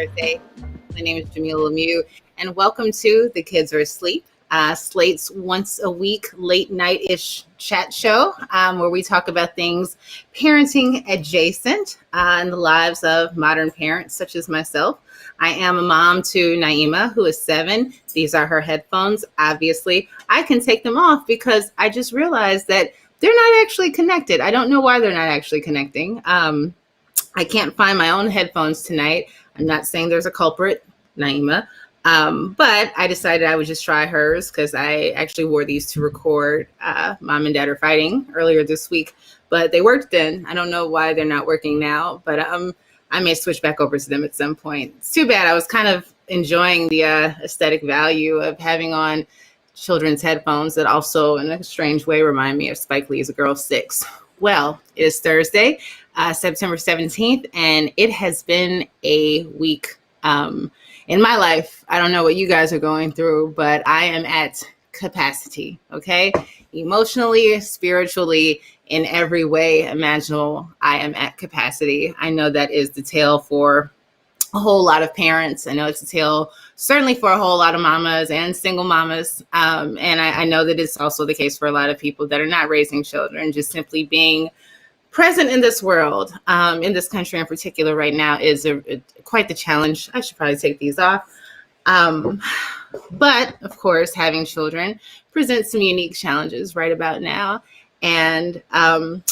Thursday. My name is Jamilah Lemieux, and welcome to The Kids Are Asleep, Slate's once a week late night-ish chat show where we talk about things parenting adjacent in the lives of modern parents such as myself. I am a mom to Naima, who is 7. These are her headphones. Obviously, I can take them off because I just realized that they're not actually connected. I don't know why they're not actually connecting. I can't find my own headphones tonight. I'm not saying there's a culprit, Naima, but I decided I would just try hers because I actually wore these to record Mom and Dad Are Fighting earlier this week, but they worked then. I don't know why they're not working now, but I may switch back over to them at some point. It's too bad. I was kind of enjoying the aesthetic value of having on children's headphones that also, in a strange way, remind me of Spike Lee's A Girl of 6. Well, it is Thursday, September 17th, and it has been a week in my life. I don't know what you guys are going through, but I am at capacity, okay? Emotionally, spiritually, in every way imaginable, I am at capacity. I know that is the tale for a whole lot of parents. I know it's a tale certainly for a whole lot of mamas and single mamas. And I know that it's also the case for a lot of people that are not raising children, just simply being present in this world, in this country in particular right now is quite the challenge. I should probably take these off. But of course, having children presents some unique challenges right about now. And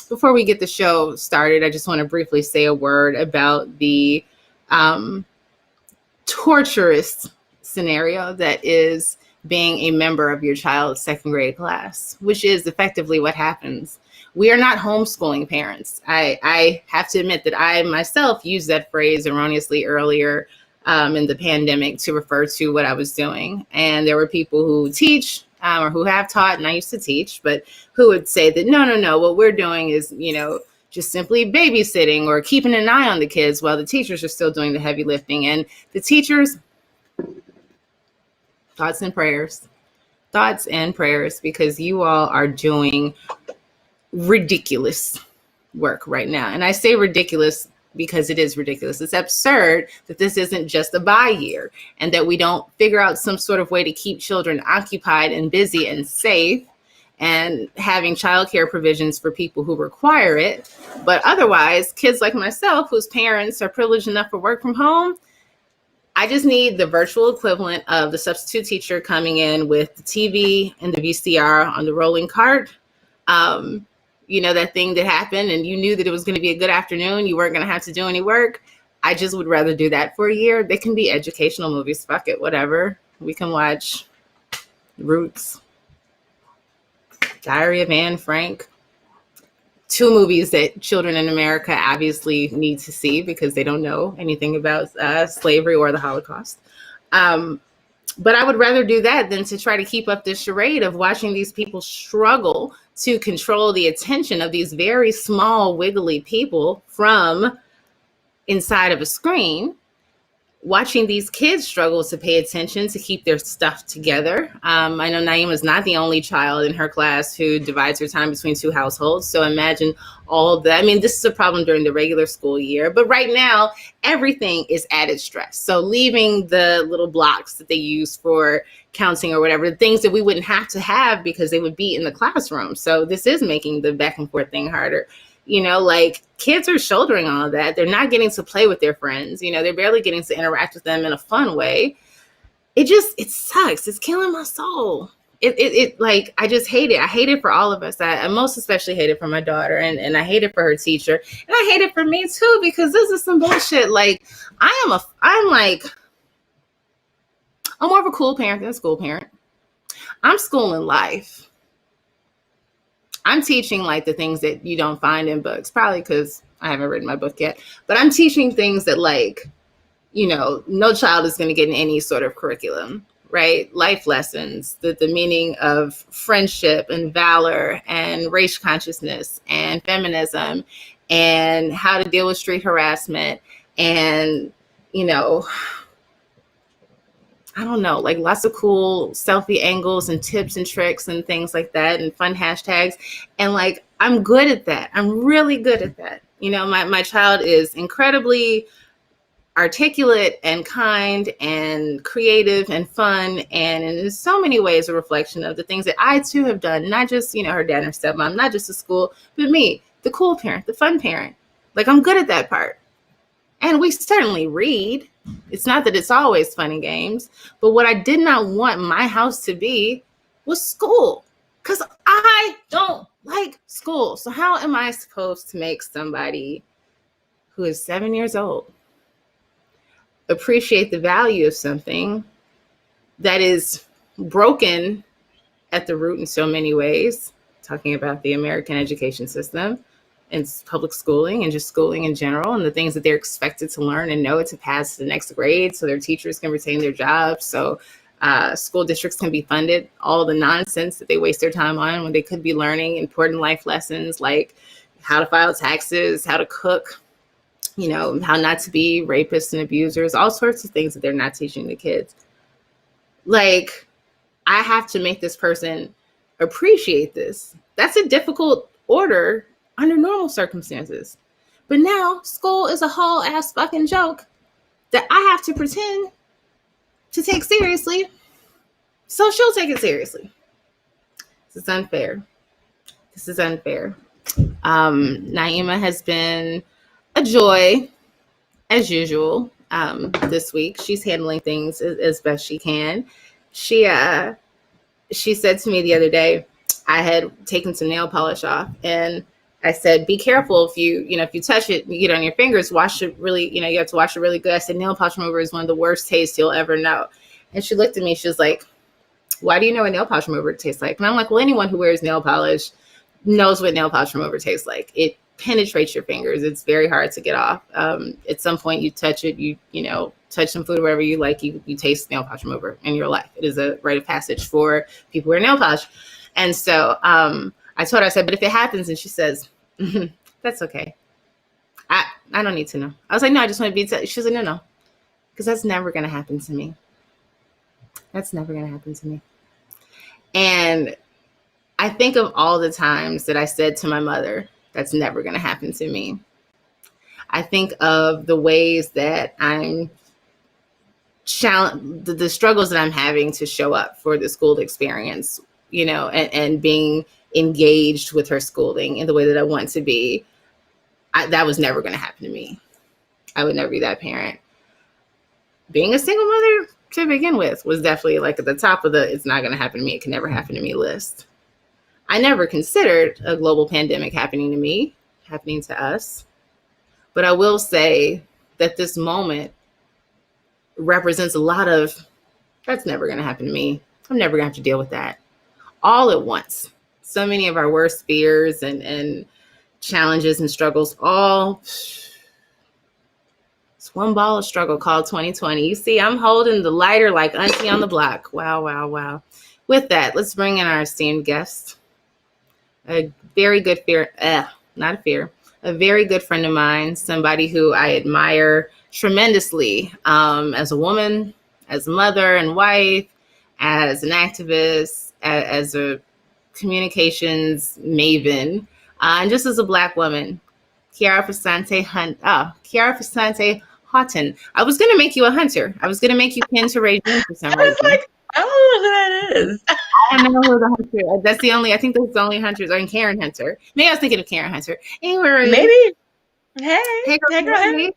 before we get the show started, I just want to briefly say a word about the torturous scenario that is being a member of your child's second grade class, which is effectively what happens. We are not homeschooling parents. I have to admit that I myself used that phrase erroneously earlier in the pandemic to refer to what I was doing. And there were people who teach or who have taught, and I used to teach, but who would say that, no, what we're doing is, just simply babysitting or keeping an eye on the kids while the teachers are still doing the heavy lifting. And the teachers, thoughts and prayers, because you all are doing ridiculous work right now. And I say ridiculous because it is ridiculous. It's absurd that this isn't just a bye year and that we don't figure out some sort of way to keep children occupied and busy and safe and having childcare provisions for people who require it. But otherwise, kids like myself, whose parents are privileged enough to work from home, I just need the virtual equivalent of the substitute teacher coming in with the TV and the VCR on the rolling cart. That thing that happened and you knew that it was going to be a good afternoon. You weren't going to have to do any work. I just would rather do that for a year. They can be educational movies. Fuck it, whatever. We can watch Roots, Diary of Anne Frank, 2 movies that children in America obviously need to see because they don't know anything about slavery or the Holocaust. But I would rather do that than to try to keep up this charade of watching these people struggle to control the attention of these very small, wiggly people from inside of a screen. Watching these kids struggle to pay attention, to keep their stuff together. I know Naima is not the only child in her class who divides her time between 2 households. So imagine all that. I mean, this is a problem during the regular school year, but right now, everything is added stress. So leaving the little blocks that they use for counting or whatever, the things that we wouldn't have to have because they would be in the classroom. So this is making the back and forth thing harder. Kids are shouldering all of that. They're not getting to play with their friends. They're barely getting to interact with them in a fun way. It sucks. It's killing my soul. I just hate it. I hate it for all of us. I most especially hate it for my daughter and I hate it for her teacher. And I hate it for me too, because this is some bullshit. I'm more of a cool parent than a school parent. I'm schooling life. I'm teaching the things that you don't find in books, probably because I haven't written my book yet, but I'm teaching things that no child is going to get in any sort of curriculum, right? Life lessons, the meaning of friendship and valor and race consciousness and feminism and how to deal with street harassment and, I don't know, lots of cool selfie angles and tips and tricks and things like that and fun hashtags. And I'm good at that. I'm really good at that. My child is incredibly articulate and kind and creative and fun, and in so many ways a reflection of the things that I too have done, not just, her dad and her stepmom, not just the school, but me, the cool parent, the fun parent. Like, I'm good at that part. And we certainly read. It's not that it's always fun and games, but what I did not want my house to be was school, because I don't like school. So how am I supposed to make somebody who is 7 years old appreciate the value of something that is broken at the root in so many ways, talking about the American education system and public schooling and just schooling in general, and the things that they're expected to learn and know to pass to the next grade so their teachers can retain their jobs, so school districts can be funded all the nonsense that they waste their time on when they could be learning important life lessons like how to file taxes, how to cook, how not to be rapists and abusers, all sorts of things that they're not teaching the kids. Like, I have to make this person appreciate this. That's a difficult order under normal circumstances. But now school is a whole ass fucking joke that I have to pretend to take seriously, so she'll take it seriously. This is unfair. Naima has been a joy, as usual, this week. She's handling things as best she can. She said to me the other day, I had taken some nail polish off, and I said, be careful if you touch it, you get on your fingers, wash it really, you have to wash it really good. I said, nail polish remover is one of the worst tastes you'll ever know. And she looked at me, she was like, why do you know what nail polish remover tastes like? And I'm like, well, anyone who wears nail polish knows what nail polish remover tastes like. It penetrates your fingers. It's very hard to get off. At some point you touch it, you touch some food or whatever you like, you taste nail polish remover in your life. It is a rite of passage for people who wear nail polish. And so I told her, I said, but if it happens, and she says, that's okay. I don't need to know. I was like, no, I just want to be, she was like, no, because that's never going to happen to me. That's never going to happen to me. And I think of all the times that I said to my mother, that's never going to happen to me. I think of the ways that I'm the struggles that I'm having to show up for the school experience, and being engaged with her schooling in the way that I want to be. That was never going to happen to me. I would never be that parent. Being a single mother to begin with was definitely like at the top of the it's not going to happen to me, it can never happen to me list. I never considered a global pandemic happening to me, happening to us. But I will say that this moment represents a lot of, that's never going to happen to me. I'm never going to have to deal with that all at once. So many of our worst fears and challenges and struggles, it's one ball of struggle called 2020. You see, I'm holding the lighter like auntie on the block. Wow. With that, let's bring in our esteemed guest. A very good a very good friend of mine, somebody who I admire tremendously as a woman, as a mother and wife, as an activist, as a communications maven, and just as a Black woman. Kiara Pesante Haughton. I was going to make you a hunter. I was going to make you pin to Regine for some reason. Like, I don't know who that is. I don't know who the hunter. I think that's the only hunters. Or Karen Hunter. Maybe I was thinking of Karen Hunter. Anyway, maybe. Hey, girl.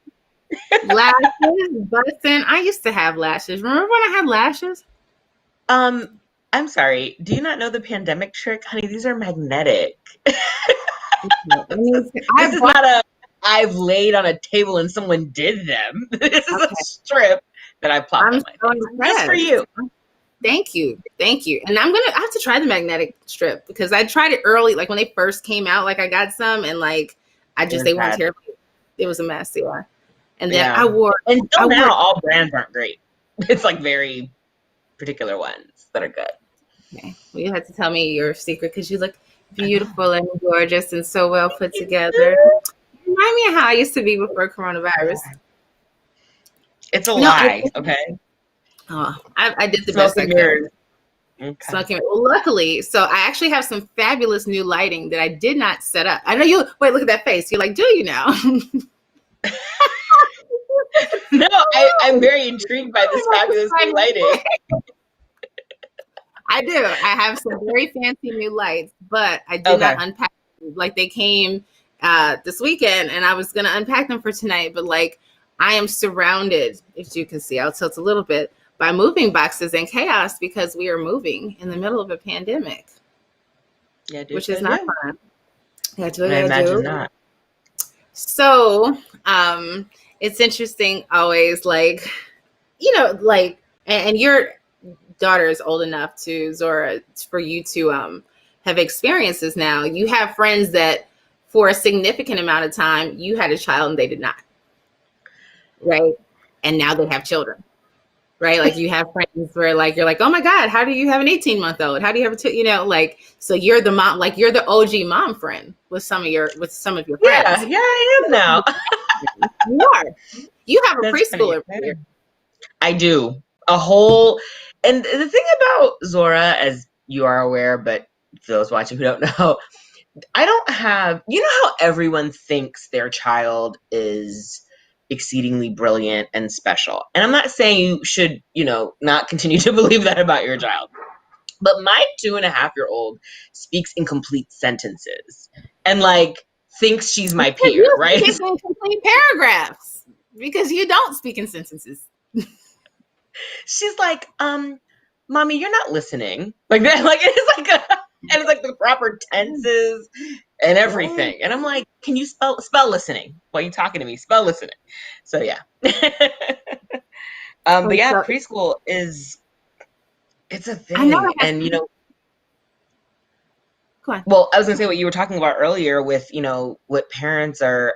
Lashes, busting. I used to have lashes. Remember when I had lashes? I'm sorry. Do you not know the pandemic trick, honey? These are magnetic. This is not I've laid on a table and someone did them. This is a strip that I plopped on my face. Just for you. Thank you. And I have to try the magnetic strip because I tried it early, like when they first came out, like I got some and like they weren't terrible. It was a mess, yeah. And then I wore now all brands aren't great. It's like very particular ones that are good. Okay. Well, you had to tell me your secret because you look beautiful and gorgeous and so well put together. Remind me of how I used to be before coronavirus. It's a lie, okay? Oh, I did the best I could. Okay. Smoking. Well, luckily, so I actually have some fabulous new lighting that I did not set up. I know you. Wait, look at that face. You're like, do you now? No, I'm very intrigued by this fabulous new lighting. I do. I have some very fancy new lights, but I did not unpack them. Like they came this weekend, and I was going to unpack them for tonight. But like I am surrounded, if you can see, I'll tilt a little bit, by moving boxes and chaos because we are moving in the middle of a pandemic, which is not fun. I imagine not. So it's interesting always, like, you know, like, and your daughter is old enough to, Zora, for you to have experiences now. You have friends that for a significant amount of time you had a child and they did not, right? And now they have children, right? Like you have friends where like you're like, oh my God, how do you have an 18-month-old? How do you have like, so you're the mom, like you're the OG mom friend with some of your friends. Yeah, I am now. You are. You have a preschooler. I do. A whole, and the thing about Zora, as you are aware, but those watching who don't know, I don't have, you know how everyone thinks their child is exceedingly brilliant and special. And I'm not saying you should, not continue to believe that about your child. But my 2.5-year-old speaks in complete sentences and like thinks she's my peer, right? Speak in complete paragraphs because you don't speak in sentences. She's like, mommy, you're not listening. Like that, like and it's like the proper tenses and everything. And I'm like, can you spell listening while you're talking to me? Spell listening. So yeah. But yeah, preschool it's a thing. And well, I was gonna say what you were talking about earlier with, what parents are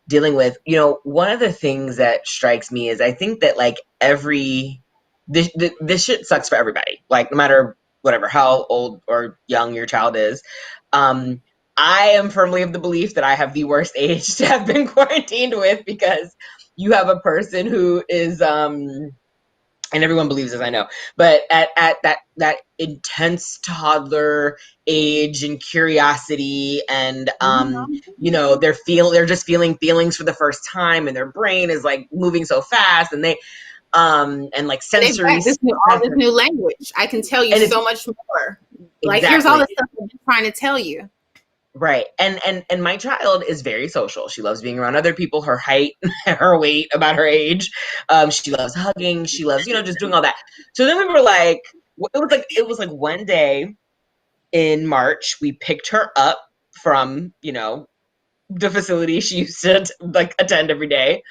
dealing with. One of the things that strikes me is I think that like this shit sucks for everybody. Like no matter whatever, how old or young your child is. I am firmly of the belief that I have the worst age to have been quarantined with because you have a person who is and everyone believes this, I know, but at that intense toddler age and curiosity and they're just feeling feelings for the first time and their brain is like moving so fast and they and like sensory all this new language. I can tell you so much more. Like here's all the stuff I'm trying to tell you. Right. And my child is very social. She loves being around other people, her height, her weight, about her age. She loves hugging. She loves, just doing all that. So then we were like, it was like one day in March, we picked her up from, the facility she used to like attend every day.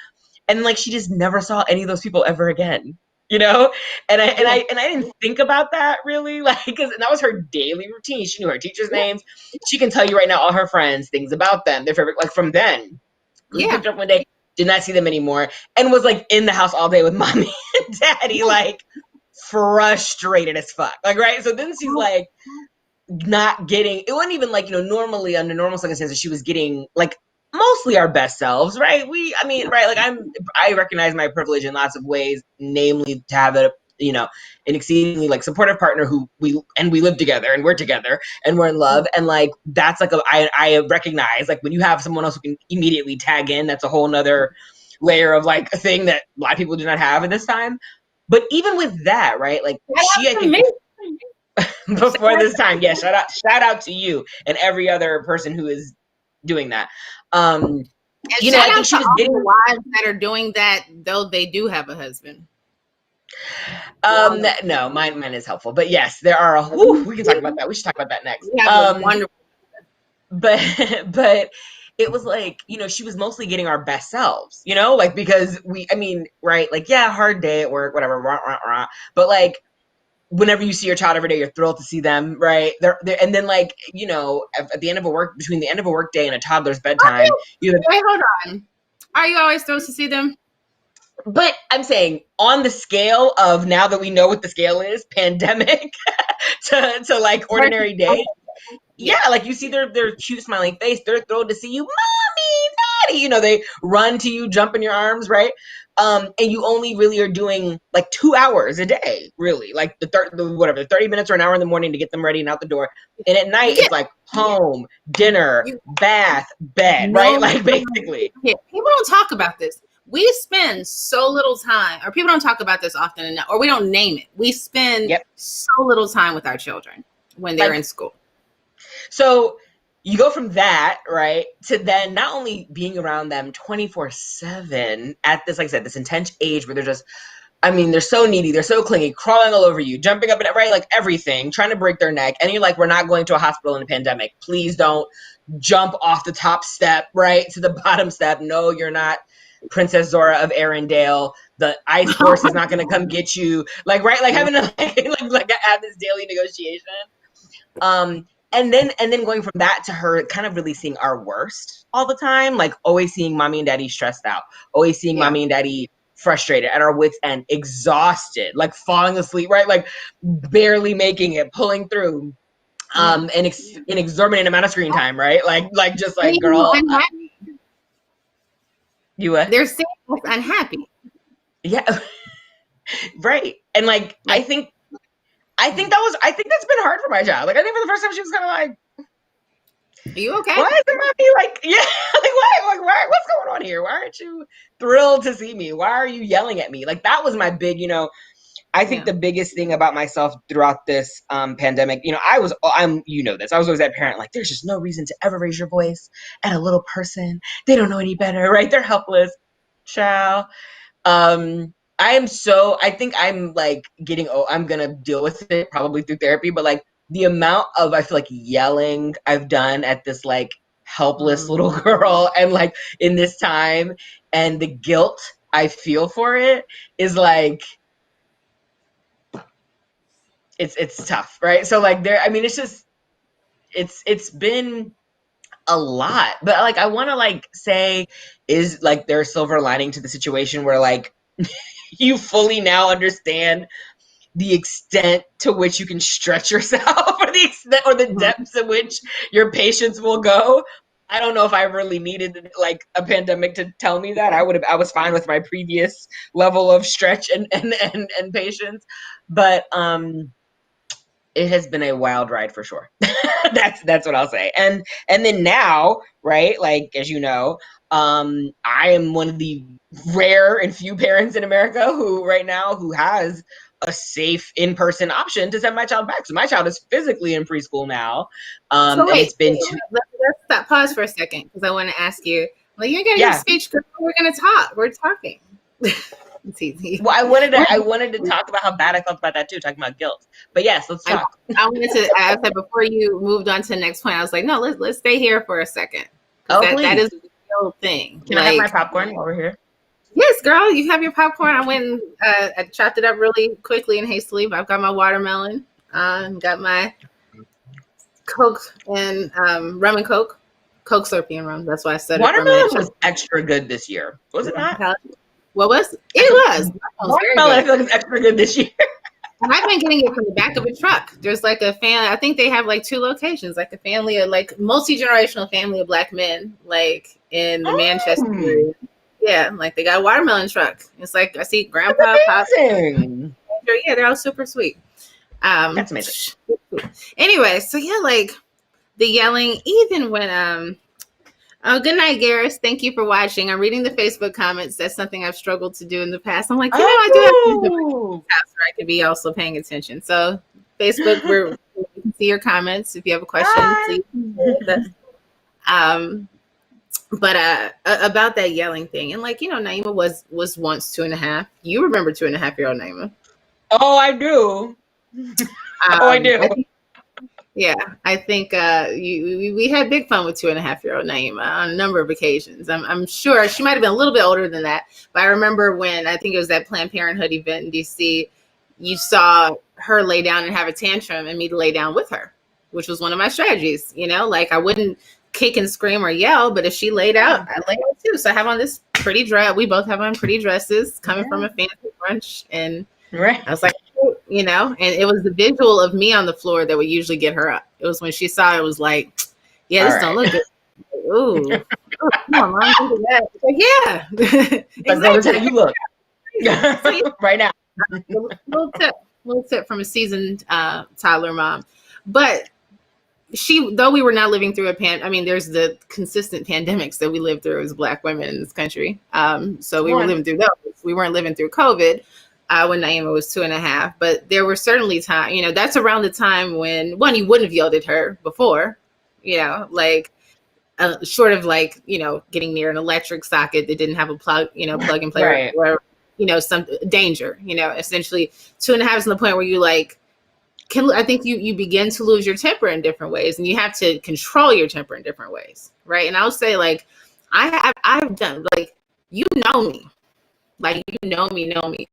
And like, she just never saw any of those people ever again. And I didn't think about that really, like, because that was her daily routine. She knew her teachers' names. She can tell you right now all her friends, things about them, their favorite, like from then. We picked her up one day, did not see them anymore, and was like in the house all day with mommy and daddy, like frustrated as fuck. Like, right? So then she's like not getting, it wasn't even like, normally under normal circumstances, she was getting like mostly our best selves, right? Right, like I recognize my privilege in lots of ways, namely to have an exceedingly like supportive partner who we live together and we're together and we're in love. And like that's like I recognize like when you have someone else who can immediately tag in, that's a whole nother layer of like a thing that a lot of people do not have at this time. But even with that, right, like I think before this time, shout out to you and every other person who is doing that. I think she was getting wives that are doing that, though they do have a husband. No, mine is helpful, but yes, there are. We can talk about that. We should talk about that next. Wonderful. But it was like, she was mostly getting our best selves, like because right, like hard day at work, whatever, but like whenever you see your child every day, you're thrilled to see them, right? They're and then like at the end of between the end of a work day and a toddler's bedtime. Wait, hold on. Are you always thrilled to see them? But I'm saying on the scale of now that we know what the scale is, pandemic to like ordinary day. Yeah, like you see their cute smiling face, they're thrilled to see you, mommy, daddy. They run to you, jump in your arms, right? And you only really are doing like 2 hours a day, really, like the 30 minutes or an hour in the morning to get them ready and out the door. And at night, it's like home, dinner, bath, bed, right? Like basically. People don't talk about this, we spend so little time, or people don't talk about this often enough, or we don't name it. We spend so little time with our children when they're in school. So you go from that, right, to then not only being around them 24/7 at this, like I said, this intense age where they're just, I mean, they're so needy, they're so clingy, crawling all over you, jumping up and right, like everything, trying to break their neck. And you're like, we're not going to a hospital in a pandemic. Please don't jump off the top step, right, to the bottom step. No, you're not Princess Zora of Arendelle. The ice horse is not going to come get you. Like, right, like having to like have this daily negotiation. And then going from that to her kind of really seeing our worst all the time, like always seeing mommy and daddy stressed out, always seeing mommy and daddy frustrated, at our wits' end, exhausted, like falling asleep, right? Like barely making it, pulling through, an exorbitant amount of screen time, right? Like just like, girl, you what? They're saying unhappy. Yeah, right. And like I think that's been hard for my child. Like I think for the first time she was kind of like, are you okay? Why is it mommy like, yeah, like why, what's going on here? Why aren't you thrilled to see me? Why are you yelling at me? Like that was my big, I think the biggest thing about myself throughout this pandemic, I was always that parent, like there's just no reason to ever raise your voice at a little person. They don't know any better, right? They're helpless. Child. I think I'm like I'm going to deal with it probably through therapy, but like the amount of, I feel like yelling I've done at this like helpless little girl and like in this time, and the guilt I feel for it is like, it's tough, right? So like it's just, it's been a lot, but like I want to like say is like there's silver lining to the situation where like you fully now understand the extent to which you can stretch yourself or the extent or the depths at which your patience will go. I don't know if I really needed like a pandemic to tell me that. I was fine with my previous level of stretch and patience, but it has been a wild ride for sure. That's what I'll say. And then now, right, like as you know, I am one of the rare and few parents in America who has a safe in-person option to send my child back. So my child is physically in preschool now. So wait, and it's been let's stop, pause for a second, because I want to ask you, like, you gotta give speech, girl. We're gonna talk. We're talking. It's easy. Well, I wanted to talk about how bad I felt about that too, talking about guilt. But yes, let's talk. I said before you moved on to the next point, I was like, no, let's stay here for a second. That is the real thing. Can I have my popcorn while we're here? Yes, girl, you have your popcorn. I went and I chopped it up really quickly and hastily, but I've got my watermelon, got my Coke and rum and Coke Slurpee and rum. That's why I said watermelon was extra good this year, was it not? What was it? Was watermelon? I feel like it's extra good this year. And I've been getting it from the back of a truck. There's like a family. I think they have like 2 locations, like a family of like multi-generational family of Black men, like in the Manchester area. Yeah, like they got a watermelon truck. It's like I see Grandpa, Pop. Yeah, they're all super sweet. That's amazing. Anyway, so yeah, like the yelling, even when oh, good night, Garris. Thank you for watching. I'm reading the Facebook comments. That's something I've struggled to do in the past. I'm like, I do have to do it where I could be also paying attention. So Facebook, you can see your comments. If you have a question, please. But about that yelling thing, and like, Naima was once 2.5. You remember 2.5-year-old Naima? Oh, I do. I do. I think we had big fun with 2.5-year-old Naima on a number of occasions. I'm sure she might have been a little bit older than that, but I remember when I think it was that Planned Parenthood event in DC, you saw her lay down and have a tantrum and me to lay down with her, which was one of my strategies. Like I wouldn't kick and scream or yell, but if she laid out, I lay out too. So I have on this pretty dress. We both have on pretty dresses coming from a fancy brunch, and I was like, and it was the visual of me on the floor that would usually get her up. It was when she saw it was like, this don't look good. Ooh, come on, Mom, do that. Like, yeah, exactly. How you look right now. Little tip from a seasoned toddler mom. But though we were not living through there's the consistent pandemics that we lived through as Black women in this country. So we were living through those. We weren't living through COVID when Naima was 2.5. But there were certainly times, that's around the time when, one, you wouldn't have yelled at her before, like short of like, getting near an electric socket that didn't have a plug and play, Right. or some danger, essentially 2.5 is the point where you like, I think you begin to lose your temper in different ways, and you have to control your temper in different ways, right? And I'll say, like, I've done, like, you know me, know me.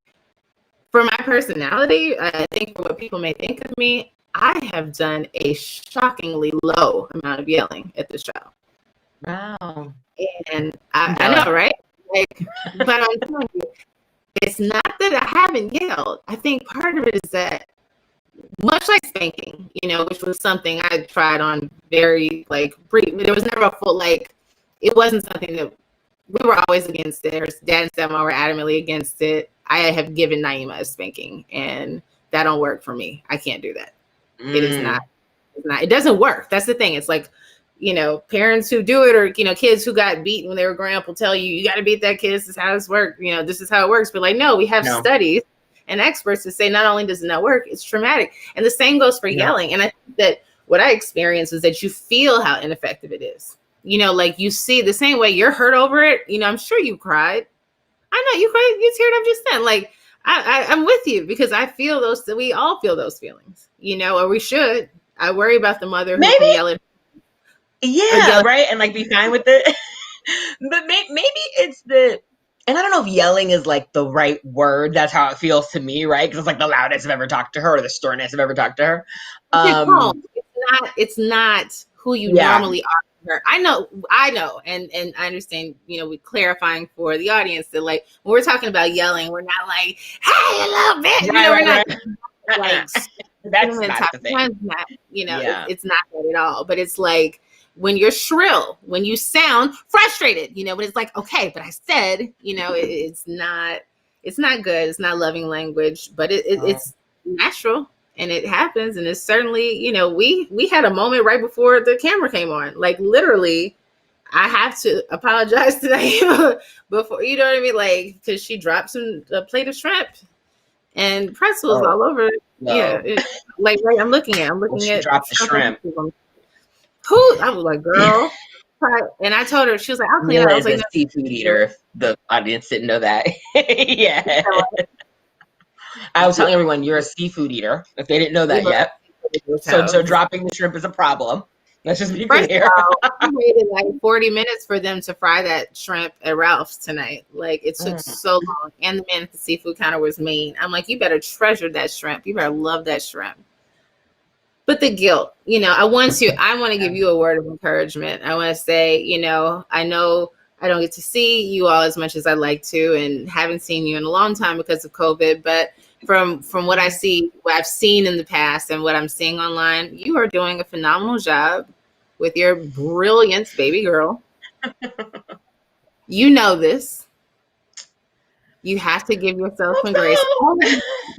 For my personality, I think for what people may think of me, I have done a shockingly low amount of yelling at this child. Wow. And I know, right? Like, but I'm telling you, it's not that I haven't yelled. I think part of it is that, much like spanking, which was something I tried on very, like, brief. There was never a full, like, it wasn't something that we were always against it. Her dad and stepmom were adamantly against it. I have given Naima a spanking, and that don't work for me. I can't do that. It is not. It's not. It doesn't work. That's the thing. It's like, parents who do it, or, kids who got beat when they were growing up will tell you got to beat that kid. This is how this works. This is how it works. But, like, no, we have studies and experts to say not only does it not work, it's traumatic. And the same goes for yelling. And I think that what I experienced was that you feel how ineffective it is. Like, you see the same way you're hurt over it. I'm sure you cried. I know you cried. You teared up just then. Like, I'm with you, because I feel those. We all feel those feelings, or we should. I worry about the mother who can yell at. Yeah, right. And like be fine with it. But maybe it's and I don't know if yelling is like the right word. That's how it feels to me, right? Because it's like the loudest I've ever talked to her, or the sternest I've ever talked to her. It's not who you normally are. I know, and I understand. We clarifying for the audience that, like, when we're talking about yelling, we're not like, hey, a little bit. We're not like that's not the thing. It's not that at all. But it's like, when you're shrill, when you sound frustrated, but it's like, okay, but I said, it's not good. It's not loving language, but it's natural, and it happens. And it's certainly, we had a moment right before the camera came on, like, literally, I have to apologize today before, you know what I mean? Like, because she dropped a plate of shrimp and pretzels all over. No. Yeah. Like, right, I'm looking at dropped the shrimp. I was like, girl. And I told her, she was like, I'll clean it. I was like, no. Seafood eater, if the audience didn't know that. Yeah. I was telling everyone, you're a seafood eater, if they didn't know that yet. So dropping the shrimp is a problem. Let's just be clear. I waited like 40 minutes for them to fry that shrimp at Ralph's tonight. Like, it took so long. And the man at the seafood counter was mean. I'm like, you better treasure that shrimp. You better love that shrimp. But the guilt, I want to give you a word of encouragement. I want to say, I know I don't get to see you all as much as I'd like to, and haven't seen you in a long time because of COVID. But from what I see, what I've seen in the past and what I'm seeing online, you are doing a phenomenal job with your brilliant baby girl. You know this. You have to give yourself some grace.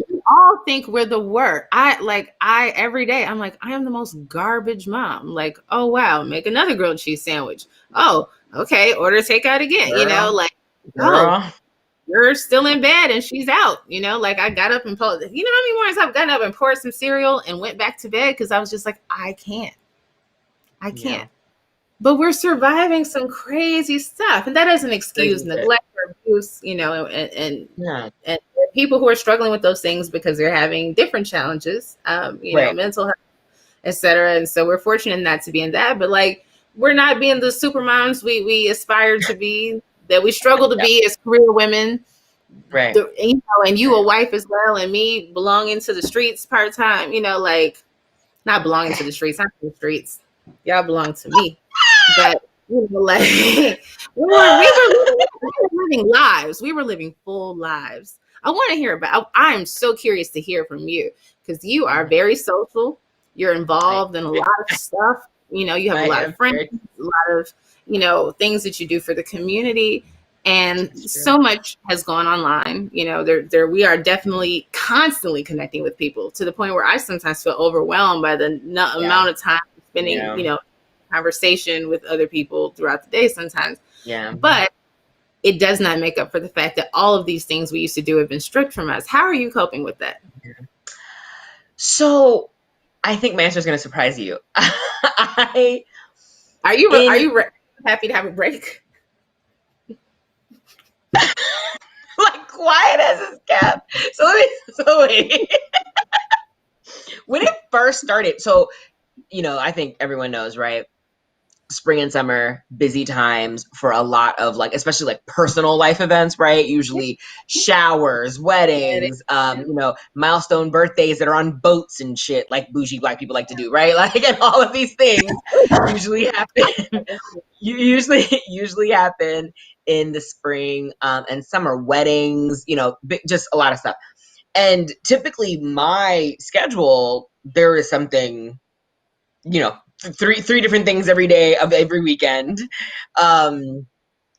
We all think we're the worst. Every day, I'm like, I am the most garbage mom. Like, oh, wow, make another grilled cheese sandwich. Oh, okay, order takeout again. Girl. You're still in bed and she's out. Like, I got up and pulled. How many mornings I've gotten up and poured some cereal and went back to bed because I was just like, I can't. Yeah. But we're surviving some crazy stuff, and that doesn't excuse neglect or abuse, and people who are struggling with those things because they're having different challenges, mental health, etc. And so we're fortunate not to be in that, but like, we're not being the super moms we aspire to be, that we struggle to be as career women, right? And you a wife as well, and me belonging to the streets part time, like, not belonging to the streets, not the streets. Y'all belong to me. But we were living lives. We were living full lives. I want to hear about. I'm so curious to hear from you, because you are very social. You're involved in a lot of stuff. You have a lot of friends, a lot of things that you do for the community, and so much has gone online. We are definitely constantly connecting with people, to the point where I sometimes feel overwhelmed by the amount of time spending, conversation with other people throughout the day sometimes. Yeah. But it does not make up for the fact that all of these things we used to do have been stripped from us. How are you coping with that? So I think my answer is going to surprise you. Are you happy to have a break? Like quiet as it's kept. So wait. When it first started, so I think everyone knows, right? Spring and summer, busy times for a lot of especially personal life events, right? Usually showers, weddings, milestone birthdays that are on boats and shit, like bougie Black people like to do, right? And all of these things usually happen. usually happen in the spring and summer. Weddings, just a lot of stuff. And typically my schedule, there is something, three different things every day of every weekend. And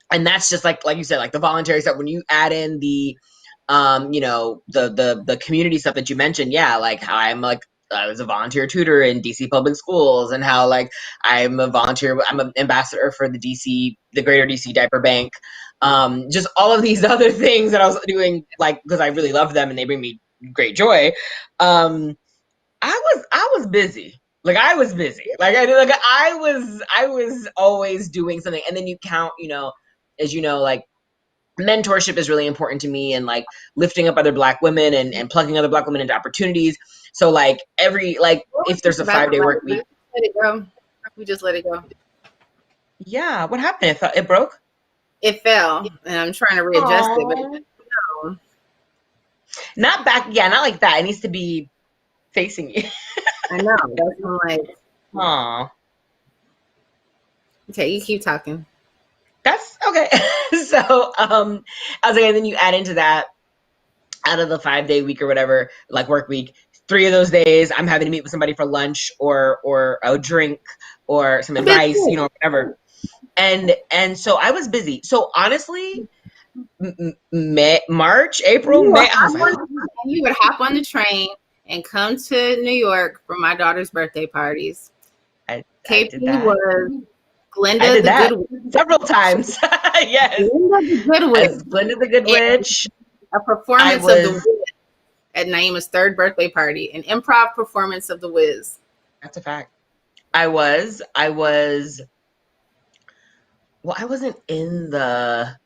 that's just like you said, the voluntary stuff. When you add in the the community stuff that you mentioned, yeah, how I was a volunteer tutor in DC public schools, and how I'm an ambassador for the Greater DC Diaper Bank. Just all of these other things that I was doing, because I really love them and they bring me great joy. I was busy. I was busy. I was always doing something. And then you count, as mentorship is really important to me, and lifting up other Black women and plugging other Black women into opportunities. So if there's a 5-day work week. Let it go. We just let it go. Yeah. What happened? It broke? It fell, and I'm trying to readjust it, but no. Not back. Yeah, not like that. It needs to be facing you. I know. That's like. Aw. Okay, you keep talking. That's okay. So, I was and then you add into that, out of the 5-day week or whatever, work week, 3 of those days I'm having to meet with somebody for lunch or a drink or some advice, whatever. And so I was busy. So honestly, March, April, May, you would hop on the train and come to New York for my daughter's birthday parties. KP was Glenda the Good Witch. Several times. Yes. Glenda the Good Witch. Glenda the Good Witch. A performance of The Wiz at Naima's 3rd birthday party. An improv performance of The Wiz. That's a fact. I wasn't in the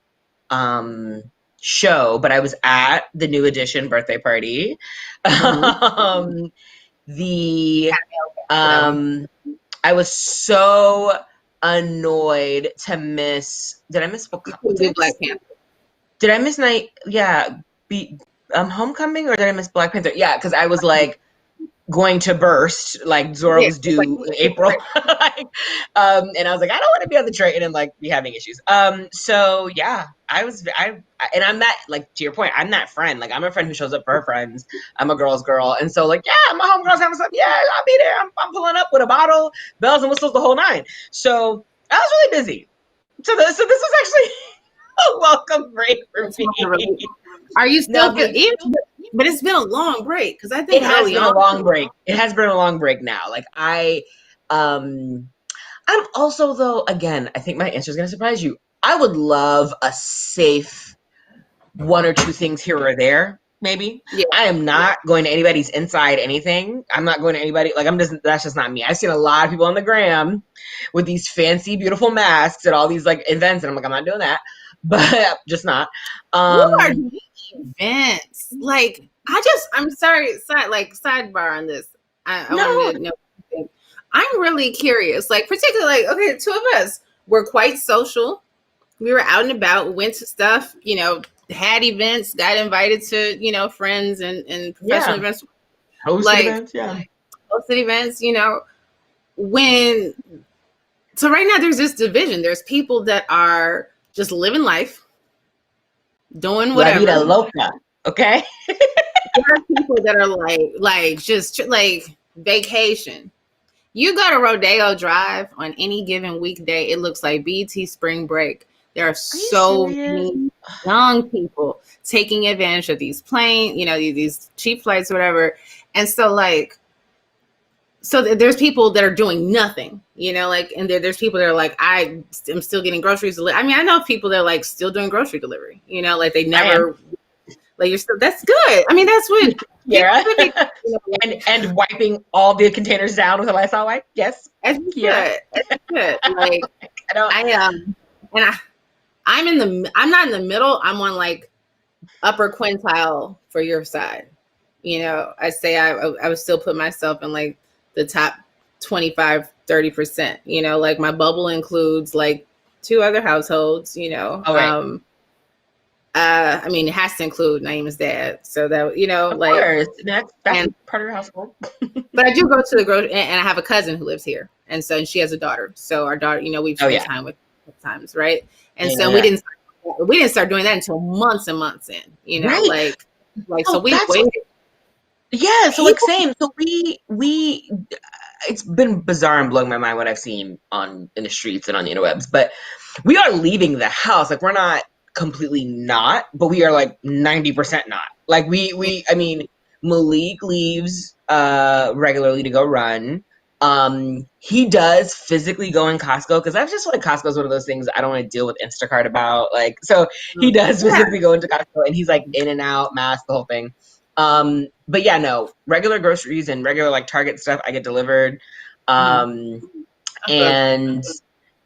show, but I was at the New Edition birthday party. Mm-hmm. I was so annoyed to miss. Did I miss Black Panther? Did I miss Homecoming, or did I miss Black Panther? Yeah, because I was going to burst. Zora was due in April. And I was I don't want to be on the train and be having issues. So yeah, and I'm that, to your point, I'm that friend. I'm a friend who shows up for her friends. I'm a girl's girl. And so yeah, my homegirls having something. Yeah, I'll be there. I'm pulling up with a bottle, bells and whistles, the whole 9. So I was really busy. So this was actually a welcome break for me. Are you still but it's been a long break, because I think it has been a long break. It has been a long break now. I'm also, though, again, I think my answer is going to surprise you. I would love a safe 1 or 2 things here or there, maybe. Yeah. I am not going to anybody's inside anything. I'm not going to anybody. That's just not me. I've seen a lot of people on the gram with these fancy, beautiful masks at all these events, and I'm not doing that. But just not. What are these events? I'm sorry, sidebar on this. I want to know. I'm really curious. Particularly, okay, 2 of us were quite social. We were out and about, went to stuff, had events, got invited to, friends and professional events. Hosted events, yeah. Hosted events, So right now there's this division. There's people that are just living life, doing whatever. La vida loca, okay? There are people that are just vacation. You go to Rodeo Drive on any given weekday, it looks like BT spring break. There are so many young people taking advantage of these these cheap flights, whatever. And so so there's people that are doing nothing, you know, like, and there's people that are like, I am still getting groceries delivered. I mean, I know people that are like still doing grocery delivery, you know, like they never, like you're still, that's good. I mean, that's what Kiara. you know, like, and wiping all the containers down with a Lysol wipe. Yes, that's Kiara. good. That's good. Like I don't. and I'm not in the middle. I'm on like upper quintile for your side. You know, I say I would still put myself in like the top 25-30%, you know, like my bubble includes like 2 other households, you know. Oh, right. I mean, it has to include Naeem's dad. So that, you know, Of like, course. That's and, part of your household. but I do go to the grocery, and I have a cousin who lives here. And she has a daughter. So our daughter, you know, we've spent time with times, right? And so we didn't start doing that until months and months in, you know, right. So we waited. Yeah, so like same. So we it's been bizarre and blowing my mind what I've seen in the streets and on the interwebs, but we are leaving the house. Like we're not completely not, but we are like 90% not. Like I mean, Malik leaves regularly to go run. He does physically go in Costco because I just feel like Costco is one of those things I don't want to deal with Instacart about. Like, so he does physically go into Costco and he's like in and out, mask, the whole thing. But yeah, no, regular groceries and regular like Target stuff I get delivered. And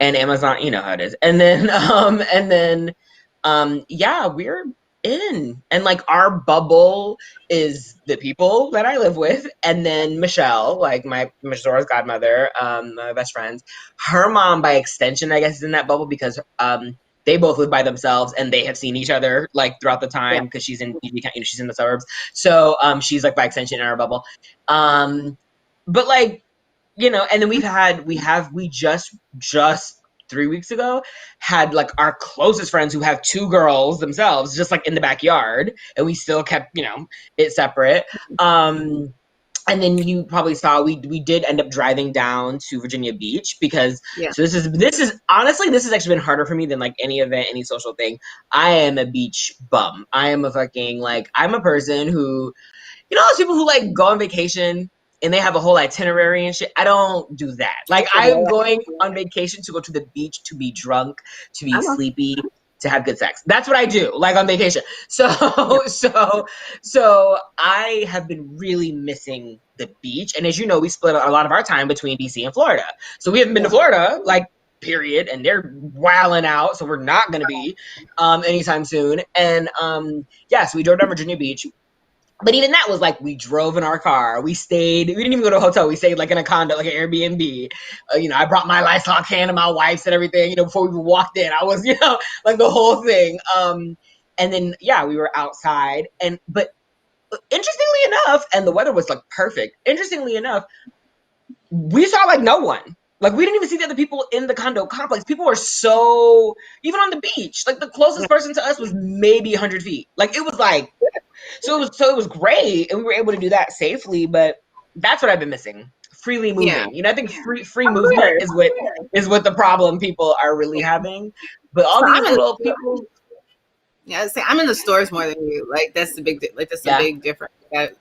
Amazon, you know how it is. Yeah, we're in. And like our bubble is the people that I live with, and then Michelle, like my Zora's godmother, my best friends. Her mom by extension, I guess, is in that bubble because they both live by themselves and they have seen each other like throughout the time because she's in she's in the suburbs. So she's like by extension in our bubble. But like, you know, and then we just 3 weeks ago had like our closest friends who have 2 girls themselves just like in the backyard, and we still kept, you know, it separate. And then you probably saw we did end up driving down to Virginia Beach because so this is honestly, this has actually been harder for me than like any event, any social thing. I am a beach bum. I am a fucking like, I'm a person who, you know, those people who like go on vacation and they have a whole itinerary and shit. I don't do that. Like, I'm going on vacation to go to the beach, to be drunk, to be sleepy, to have good sex. That's what I do, like on vacation. So I have been really missing the beach. And as you know, we split a lot of our time between DC and Florida. So we haven't been to Florida, like, period, and they're wilding out, so we're not going to be anytime soon. And so we drove down Virginia Beach. But even that was like, we drove in our car. We stayed. We didn't even go to a hotel. We stayed like in a condo, like an Airbnb. You know, I brought my Lysol can and my wipes and everything. You know, before we walked in, I was, you know, like the whole thing. And then we were outside. But interestingly enough, and the weather was like perfect. Interestingly enough, we saw like no one. Like, we didn't even see the other people in the condo complex. People were so, even on the beach, like the closest person to us was maybe 100 feet. Like, it was like, so it was great, and we were able to do that safely. But that's what I've been missing: freely moving. You know, I think free movement is what the problem people are really having. But all these little people. Yeah, I'm in the stores more than you. Like, that's the big big difference.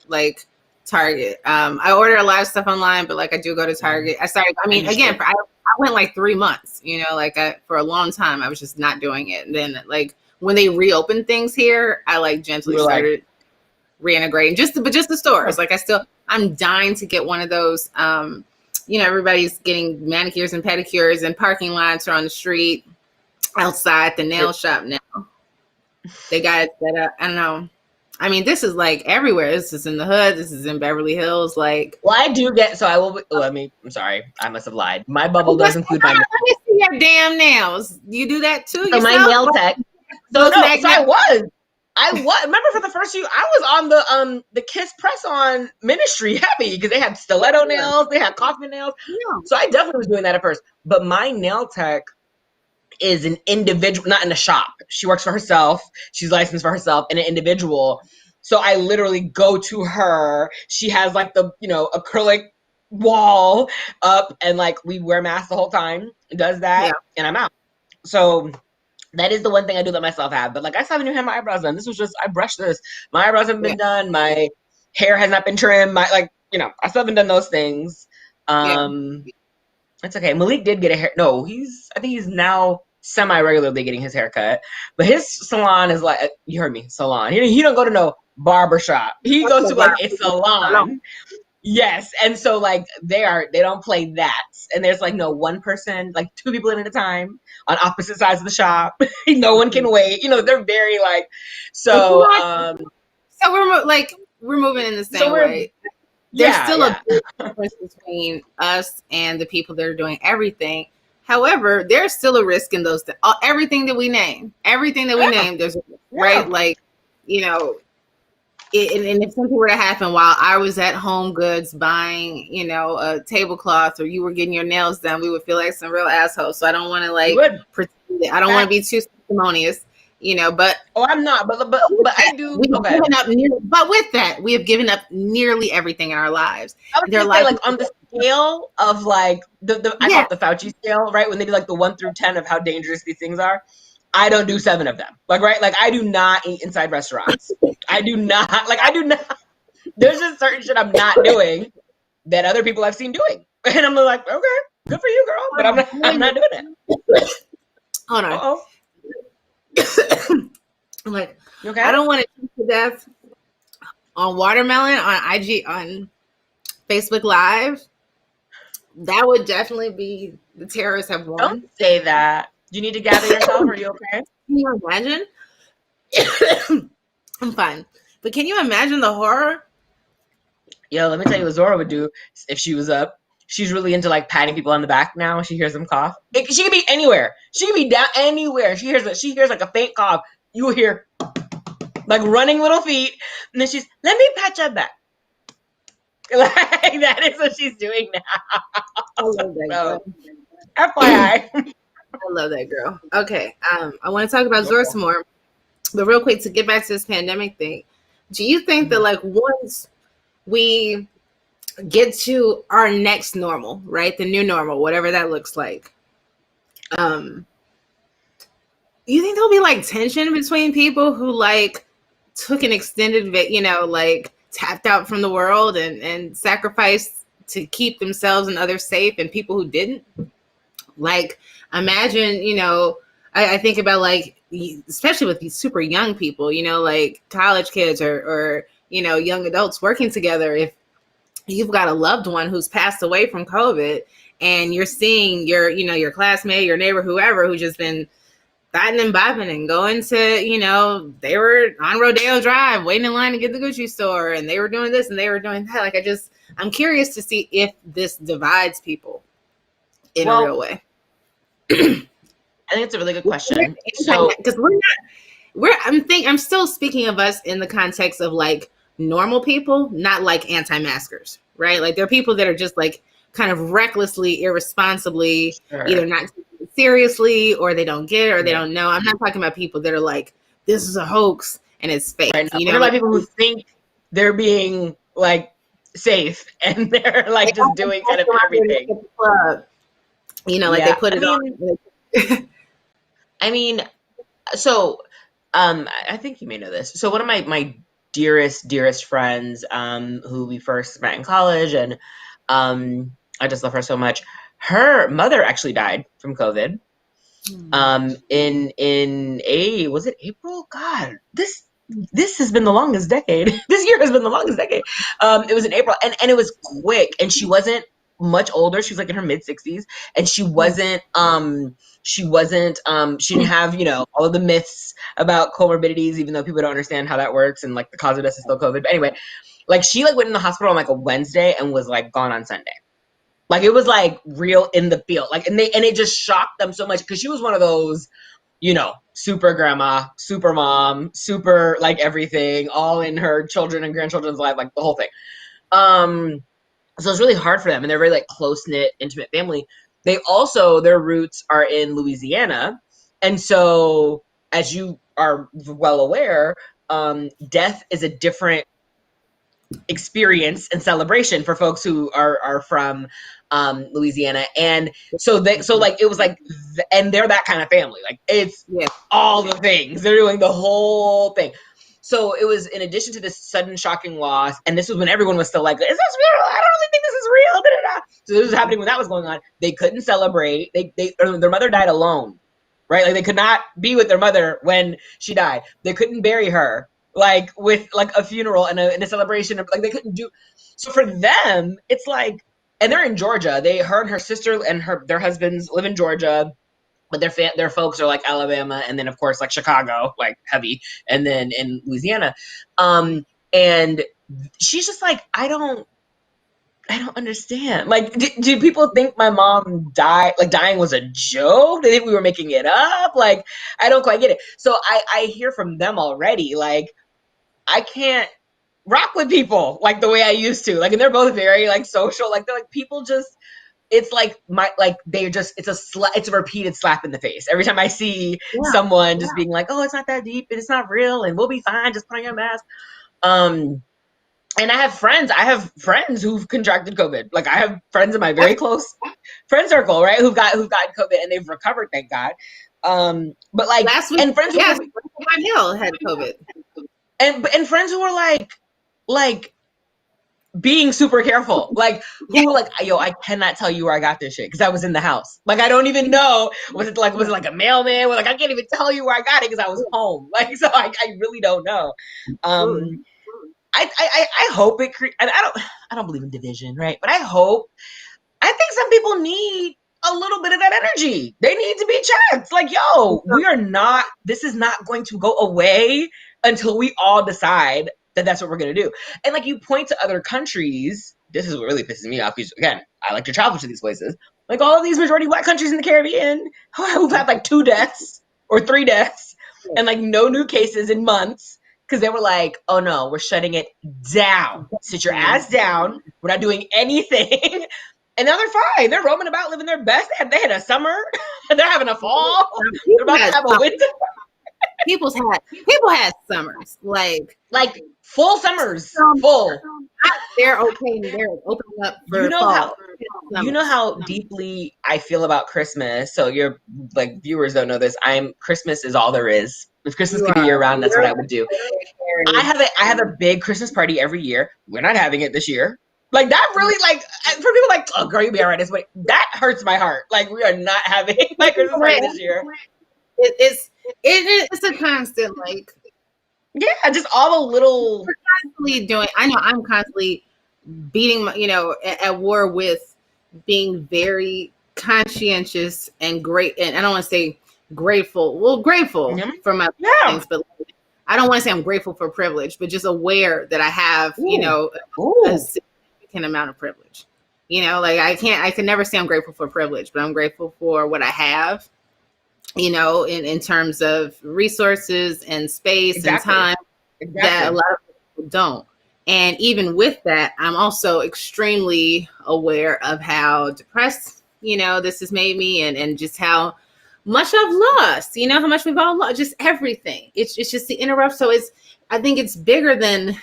Like Target. I order a lot of stuff online, but like I do go to Target. I went like 3 months, you know, like for a long time I was just not doing it. And then like when they reopened things here, I like gently started reintegrating just the stores. Like I'm dying to get one of those. You know, everybody's getting manicures and pedicures, and parking lots are on the street outside the nail shop now. They got it set up. I don't know. I mean, this is like everywhere. This is in the hood. This is in Beverly Hills. Like, well, I do get. So I will. I'm sorry. I must have lied. My bubble does include my. Let me see your damn nails. You do that too. So my nail tech. So I was. Remember, for the first few, I was on the Kiss press on ministry heavy because they had stiletto nails, they had coffin nails. Yeah. So I definitely was doing that at first. But my nail tech is an individual, not in a shop. She works for herself. She's licensed for herself, and an individual. So I literally go to her. She has like the, you know, acrylic wall up, and like we wear masks the whole time. Does that, and I'm out. So that is the one thing I do let myself have. But like, I still haven't even had my eyebrows done. This was just, I brushed this. My eyebrows haven't been done. My hair has not been trimmed. I still haven't done those things. Yeah. It's okay. Malik did get a hair. No, I think he's now semi-regularly getting his hair cut. But his salon is like, you heard me, salon. He don't go to no barber shop. He goes to like a salon. Yes. And so like they don't play that. And there's like no one person, like two people in at a time on opposite sides of the shop. No one can wait. They're very like, so so we're moving in the same way. There's still a big difference between us and the people that are doing everything. However, there's still a risk in those everything that we name. Everything that we name, there's a risk, right? Like, and if something were to happen while I was at Home Goods buying, a tablecloth, or you were getting your nails done, we would feel like some real assholes. So I don't want to pretend. I don't want to be too sanctimonious, but I'm not. But I do. But with that, we have given up nearly everything in our lives. I would say, like on the scale of like I call it the Fauci scale, right? When they do like the 1 through 10 of how dangerous these things are. I don't do 7 of them. Like, right? Like, I do not eat inside restaurants. I do not. There's just certain shit I'm not doing that other people I've seen doing. And I'm like, okay, good for you, girl. But I'm not doing it. Hold on. I'm like, okay? I don't want to choke to death on watermelon on IG, on Facebook Live. That would definitely be the terrorists have won. Don't say that. Do you need to gather yourself? Are you okay? Can you imagine? I'm fine. But can you imagine the horror? Yo, let me tell you what Zora would do if she was up. She's really into like patting people on the back now when she hears them cough. She could be anywhere. She could be down anywhere. She hears like a faint cough. You will hear like running little feet. And then she's, let me pat your back. Like, that is what she's doing now. I love that girl. FYI. I love that girl. Okay. I want to talk about Zora some more. But real quick, to get back to this pandemic thing, do you think that like once we get to our next normal, right? The new normal, whatever that looks like. You think there'll be like tension between people who like took an extended, like tapped out from the world and sacrificed to keep themselves and others safe, and people who didn't? Like, imagine, I think about like, especially with these super young people, like college kids or young adults working together. If you've got a loved one who's passed away from COVID and you're seeing your classmate, your neighbor, whoever, who's just been batting and bopping and going to, they were on Rodeo Drive waiting in line to get the Gucci store, and they were doing this and they were doing that. Like, I'm curious to see if this divides people in a real way. I think it's a really good question. Because I'm still speaking of us in the context of like normal people, not like anti-maskers, right? Like, there are people that are just like kind of recklessly, irresponsibly, either not taking it seriously, or they don't get it, or they don't know. I'm not talking about people that are like, this is a hoax and it's fake. Right. You know, like people who think they're being like safe and they're like just doing kind of everything. They put it on. I mean, so I think you may know this. So one of my dearest friends, who we first met in college, and I just love her so much. Her mother actually died from COVID. Was it April? God, this has been the longest decade. This year has been the longest decade. It was in April, and it was quick, and she wasn't much older. She was like in her mid 60s, and she didn't have, all of the myths about comorbidities, even though people don't understand how that works, and like the cause of death is still COVID. But anyway, like she like went in the hospital on like a Wednesday and was like gone on Sunday. Like, it was like real in the field. Like, and it just shocked them so much, because she was one of those, super grandma, super mom, super like everything, all in her children and grandchildren's life, like the whole thing. So it's really hard for them, and they're very like close-knit, intimate family. They also, their roots are in Louisiana. And so, as you are well aware, death is a different experience and celebration for folks who are from Louisiana. And so it was like, and they're that kind of family. Like, it's all the things. They're doing the whole thing. So it was in addition to this sudden shocking loss, and this was when everyone was still like, "Is this real? I don't really think this is real." Da, da, da. So this was happening when that was going on. They couldn't celebrate. Their mother died alone, right? Like they could not be with their mother when she died. They couldn't bury her like with like a funeral and a celebration. Like they couldn't do. So for them, it's like, and they're in Georgia. Her and her sister and their husbands live in Georgia, but their folks are like Alabama, and then of course like Chicago, like heavy, and then in Louisiana. And she's just like, I don't understand. Like, do people think my mom died? Like, dying was a joke? They think we were making it up? Like, I don't quite get it. So I hear from them already. Like, I can't rock with people like the way I used to. Like, and they're both very like social. Like, they're like people just. It's like it's a repeated slap in the face every time I see someone just being like, oh, it's not that deep and it's not real and we'll be fine, just put on your mask. And I have friends who've contracted COVID. Like I have friends in my very close friend circle, right, who've gotten COVID and they've recovered, thank God. But like last week, and friends yes, Hill had COVID, and friends who are like being super careful, like who like, yo, I cannot tell you where I got this shit because I was in the house. Like I don't even know, was it like a mailman? Well, like I can't even tell you where I got it because I was home. Like so, I really don't know. I hope it. I don't believe in division, right? But I think some people need a little bit of that energy. They need to be checked. Like, yo, this is not going to go away until we all decide that that's what we're going to do. And like you point to other countries, this is what really pisses me off because again, I like to travel to these places. Like all of these majority white countries in the Caribbean who've had like 2 deaths or 3 deaths and like no new cases in months. Because they were like, oh no, we're shutting it down. Sit your ass down. We're not doing anything. And now they're fine. They're roaming about, living their best. They had a summer. They're having a fall. They're about to have a winter. People had summers, like full summers, full. They're okay. They're opening up for fall. You know how deeply I feel about Christmas. So your like viewers don't know this. Christmas is all there is. If Christmas could be year round, that's what I would do. I have a big Christmas party every year. We're not having it this year. Like that really, like for people like, oh girl, you'll be all right this way. That hurts my heart. Like we are not having my Christmas party this year. It's a constant like. Yeah, just all the little. We're constantly doing. I know I'm constantly beating at war with being very conscientious and great, and I don't want to say grateful. Well, grateful for my things, but I don't want to say I'm grateful for privilege, but just aware that I have, a significant amount of privilege. Like I can never say I'm grateful for privilege, but I'm grateful for what I have, in terms of resources and space and time that a lot of people don't. And even with that, I'm also extremely aware of how depressed, this has made me and just how much I've lost, how much we've all lost, just everything. It's just the interrupt. So I think it's bigger than,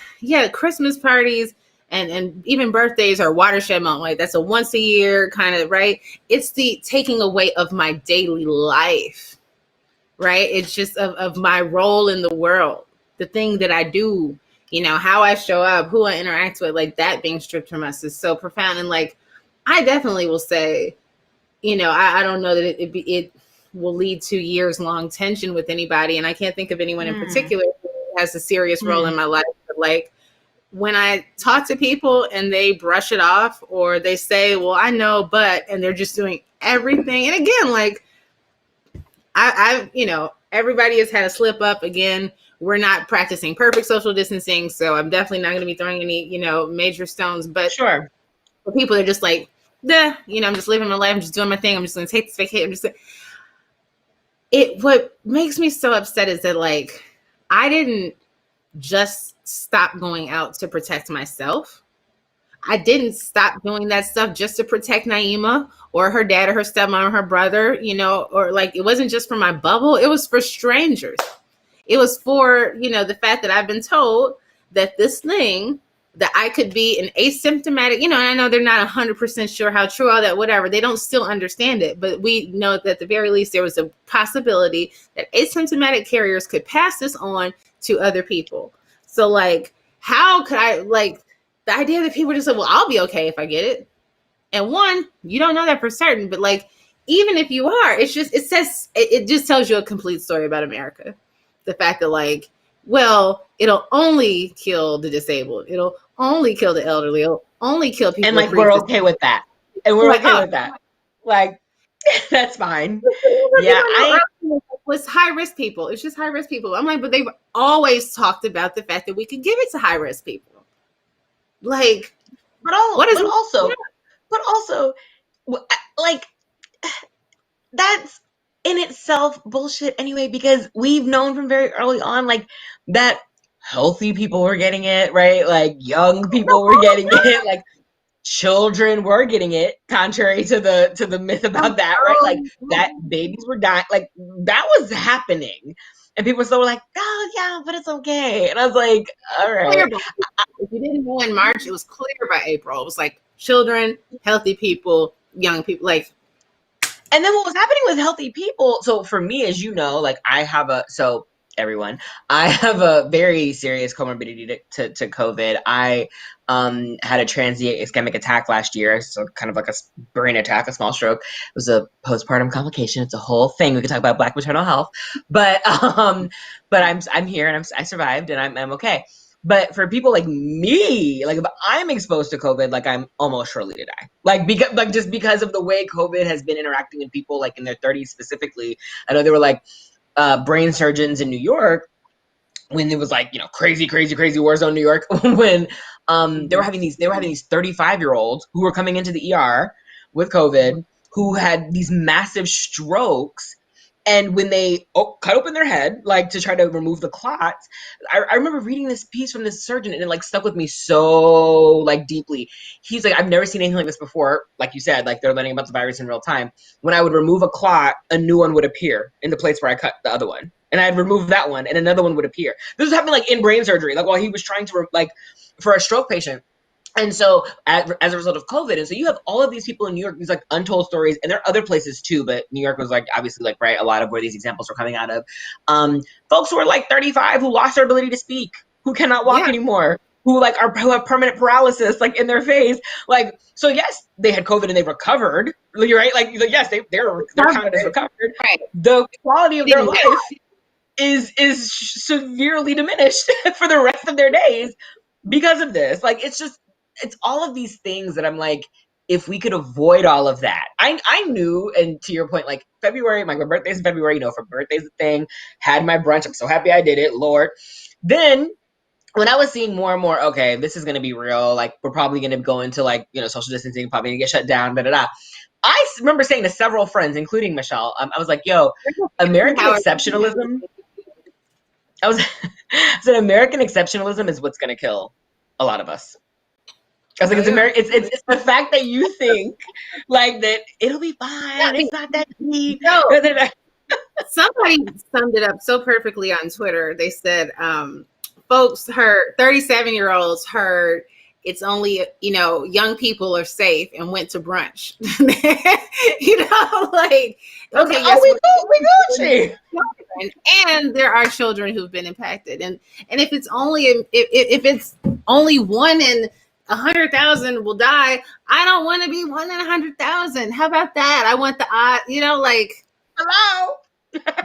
Christmas parties and even birthdays are watershed moment. Like that's a once a year kind of, right? It's the taking away of my daily life, right? It's just of my role in the world, the thing that I do, how I show up, who I interact with, like that being stripped from us is so profound. And like, I definitely will say, I don't know that it will lead to years long tension with anybody. And I can't think of anyone in particular who has a serious role in my life. But like when I talk to people and they brush it off or they say, well, I know, and they're just doing everything. And again, like I everybody has had a slip up. Again, we're not practicing perfect social distancing. So I'm definitely not going to be throwing any, major stones, but sure. For people, they're just like, I'm just living my life. I'm just doing my thing. I'm just going to take this vacation. What makes me so upset is that like, I didn't just stop going out to protect myself. I didn't stop doing that stuff just to protect Naima or her dad or her stepmom or her brother, or like, it wasn't just for my bubble. It was for strangers. It was for, the fact that I've been told that this thing that I could be an asymptomatic, and I know they're not 100% sure how true all that, whatever. They don't still understand it, but we know that at the very least there was a possibility that asymptomatic carriers could pass this on to other people. So like, how could I, like, the idea that people just say, well, I'll be okay if I get it. And one, you don't know that for certain, but like, even if you are, it's just, it just tells you a complete story about America. The fact that like, well, it'll only kill the disabled. It'll only kill the elderly. It'll only kill people And with like, we're pre-existing. okay with that. And we're Like, okay oh, with that. Like, that's fine. people Yeah, know was high risk people. It's just high risk people. I'm like, but they've always talked about the fact that we could give it to high risk people. Like, what is but also, like, that's in itself bullshit anyway, because we've known from very early on, like, that healthy people were getting it, right? Like, young people were getting it, like, children were getting it, contrary to the myth about that, right? Like, that babies were dying, like, that was happening. And people still were like, oh yeah, but it's okay. And I was like, all right. If you didn't know in March, it was clear by April. It was like children, healthy people, young people, like. And then what was happening with healthy people? So for me, as you know, like, I have a very serious comorbidity to COVID. I had a transient ischemic attack last year, so kind of like a brain attack, a small stroke. It was a postpartum complication. It's a whole thing. We could talk about Black maternal health, but I'm here and I survived and I'm okay. But for people like me, like, if I'm exposed to COVID, like, I'm almost surely to die. Like, just because of the way COVID has been interacting with people, like, in their 30s specifically. I know there were like brain surgeons in New York when it was like, crazy war zone New York, when they were having these 35-year-olds who were coming into the ER with COVID, who had these massive strokes. And when they cut open their head, like, to try to remove the clots, I remember reading this piece from this surgeon, and it like stuck with me so like deeply. He's like, I've never seen anything like this before. Like you said, like, they're learning about the virus in real time. When I would remove a clot, a new one would appear in the place where I cut the other one. And I'd remove that one, and another one would appear. This was happening like in brain surgery, like while he was trying to like for a stroke patient. And so as a result of COVID, and so you have all of these people in New York, these like untold stories, and there are other places too, but New York was like obviously like, right, a lot of where these examples were coming out of. Folks who are like 35 who lost their ability to speak, who cannot walk anymore, who have permanent paralysis like in their face. Like, so yes, they had COVID and they recovered. You're right, like yes, they're counted as recovered. Right. The quality of their life is severely diminished for the rest of their days because of this. Like, it's all of these things that I'm like, if we could avoid all of that. I knew, and to your point, like, February, my birthday's in February, for birthday's a thing, had my brunch, I'm so happy I did it, Lord. Then when I was seeing more and more, okay, this is going to be real, like, we're probably going to go into like, social distancing, probably going to get shut down, I remember saying to several friends, including Michelle, I was like, yo, American exceptionalism, I said, American exceptionalism is what's going to kill a lot of us. I was like, it's the fact that you think like that it'll be fine. It's not that deep. No. Somebody summed it up so perfectly on Twitter. They said, folks heard, 37-year-olds heard it's only, young people are safe and went to brunch. Like, okay, yes, we Gucci. And there are children who've been impacted. And if it's only if it's only 1 in 100,000 will die, I don't want to be 1 in 100,000. How about that? I want the odd, like, hello.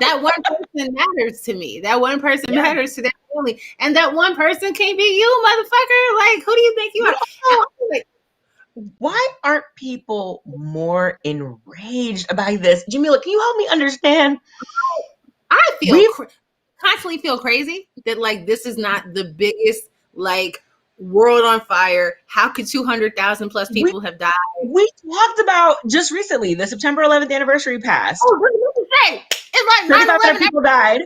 That one person matters to me. That one person matters to that family. And that one person can't be you, motherfucker. Like, who do you think you are? Like, why aren't people more enraged about this? Jamilah, can you help me understand? I constantly feel crazy that like this is not the biggest like world on fire. How could 200,000 plus people have died? We talked about just recently the September 11th anniversary passed. Oh, what did you say? It's like 35 people died,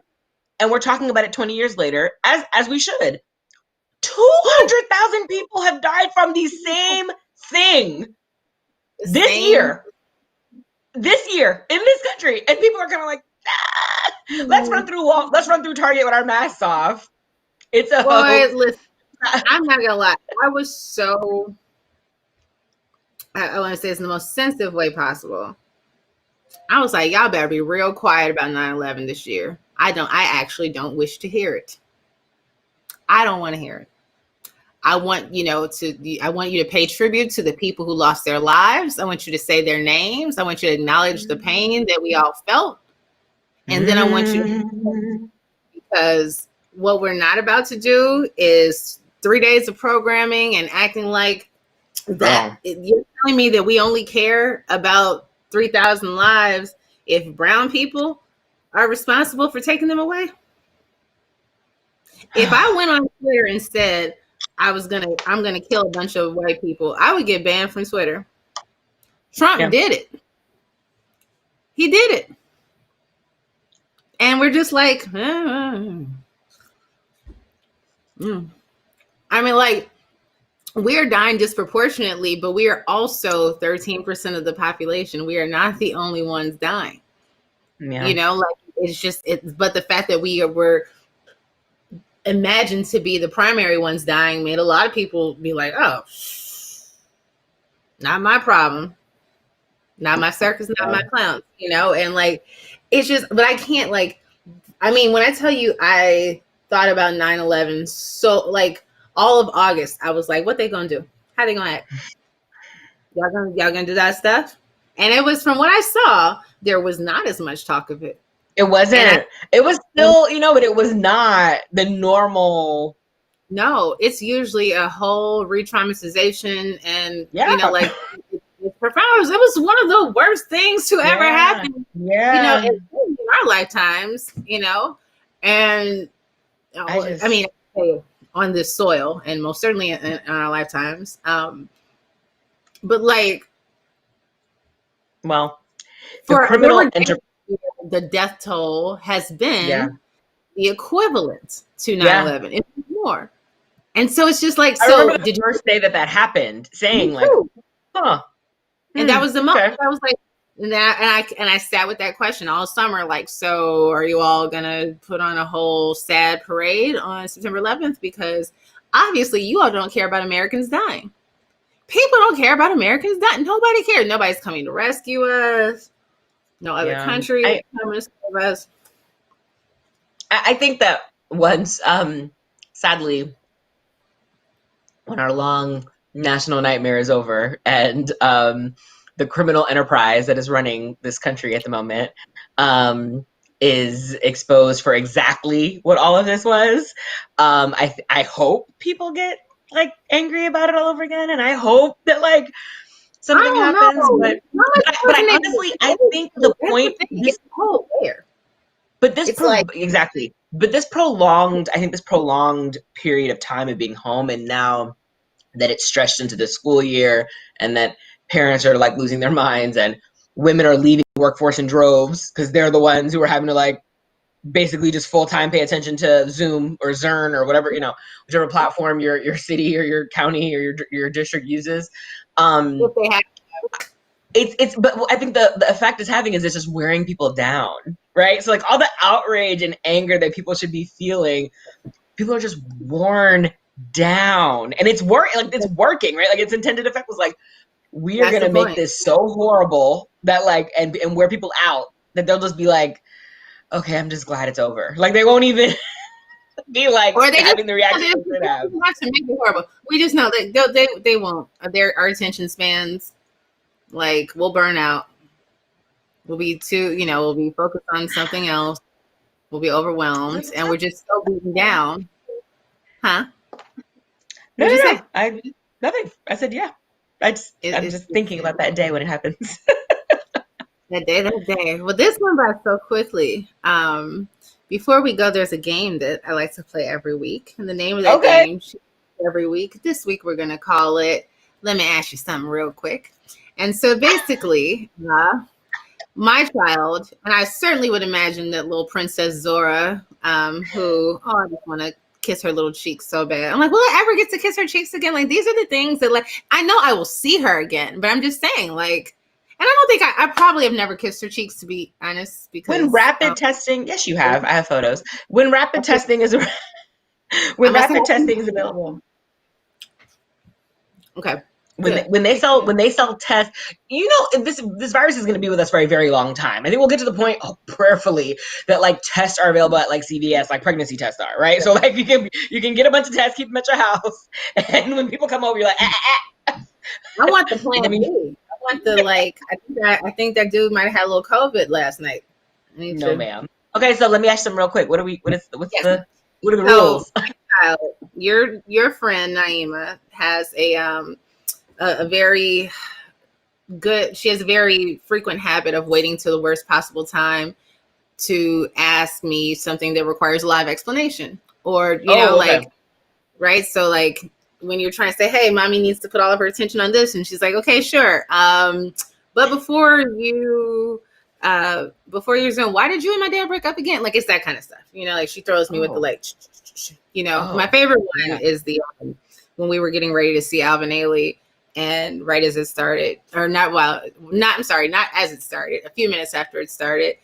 and we're talking about it 20 years later, as we should. 200,000 people have died from the same thing this year in this country, and people are kind of like, let's run through Target with our masks off. It's a listen, I'm not gonna lie. I was so I want to say it's in the most sensitive way possible. I was like, y'all better be real quiet about 9/11 this year. I actually don't wish to hear it. I don't want to hear it. I want you to pay tribute to the people who lost their lives. I want you to say their names. I want you to acknowledge the pain that we all felt. And then I want you to, because what we're not about to do is 3 days of programming and acting like that. You're telling me that we only care about 3,000 lives if brown people are responsible for taking them away? If I went on Twitter and said I'm gonna kill a bunch of white people, I would get banned from Twitter. Trump did it. He did it. And we're just like, I mean, like, we're dying disproportionately, but we are also 13% of the population. We are not the only ones dying. Yeah. You know, like, but the fact that we were imagined to be the primary ones dying made a lot of people be like, oh, not my problem. Not my circus, not my clowns, you know? And like, it's just, but I can't, like, I mean, when I tell you I thought about 9/11, so like all of August, I was like, what they gonna do? How they gonna act? Y'all gonna do that stuff? And it was, from what I saw, there was not as much talk of it. It wasn't. It was still, you know, but it was not the normal. No, it's usually a whole re-traumatization, and you know, like, it's profound. It was one of the worst things to ever happen. Yeah, you know, in our lifetimes, you know, and I mean, on this soil, and most certainly in our lifetimes. But like, well, for criminal enterprise, the death toll has been the equivalent to 9/11, if more. And so it's just like, I remember the first day that happened, saying like, huh. And that was the moment I was like, and I sat with that question all summer, like, so are you all gonna put on a whole sad parade on September 11th? Because obviously you all don't care about Americans dying. People don't care about Americans dying. Nobody cares. Nobody's coming to rescue us. No other country is coming to save us. I think that once, sadly, when our long national nightmare is over, and the criminal enterprise that is running this country at the moment is exposed for exactly what all of this was, I hope people get like angry about it all over again, and I hope that like something happens. But I honestly, I think the point is but this exactly. But this prolonged, I think this prolonged period of time of being home, and now that it's stretched into the school year, and that parents are like losing their minds, and women are leaving the workforce in droves because they're the ones who are having to like basically just full-time pay attention to Zoom or Zern or whatever, you know, whichever platform your city or your county or your district uses. It's but I think the effect it's having is it's just wearing people down, right? So like all the outrage and anger that people should be feeling, people are just worn down, and it's working, right? Like its intended effect was like, we are gonna make this so horrible that like and wear people out that they'll just be like, okay, I'm just glad it's over. Like they won't even be like, or they having the reaction they should have. Have to make it horrible. We just know that they won't. Our attention spans, like, we'll burn out. We'll be we'll be focused on something else. We'll be overwhelmed, and we're just so beaten down. Huh? No. Nothing. I said, yeah. I'm just thinking about that day when it happens. That day. Well, this went by so quickly. Before we go, there's a game that I like to play every week. And the name of that game every week. This week, we're going to call it, let me ask you something real quick. And so basically, my child, and I certainly would imagine that little Princess Zora, who, I just want to kiss her little cheeks so bad. I'm like, will I ever get to kiss her cheeks again? Like, these are the things that, like, I know I will see her again, but I'm just saying, like, and I don't think I probably have never kissed her cheeks, to be honest, because when rapid testing, yes, you have. I have photos. When rapid testing is available. Okay. Good. When they sell tests, this virus is going to be with us for a very long time. I think we'll get to the point, prayerfully, that like tests are available at like CVS, like pregnancy tests are, right? So like you can get a bunch of tests, keep them at your house, and when people come over, you're like, I want the plan let me. B. I want the I think that dude might have had a little COVID last night. No, ma'am. Okay, so let me ask them real quick. What are the So, rules? your friend Naima has a very good. She has a very frequent habit of waiting till the worst possible time to ask me something that requires a lot of explanation, or Okay. like, right? So like when you're trying to say, "Hey, mommy needs to put all of her attention on this," and she's like, "Okay, sure." But before you Zoom, why did you and my dad break up again? Like it's that kind of stuff, like she throws me with the like, My favorite one is the when we were getting ready to see Alvin Ailey, and right as it started, or not as it started, a few minutes after it started,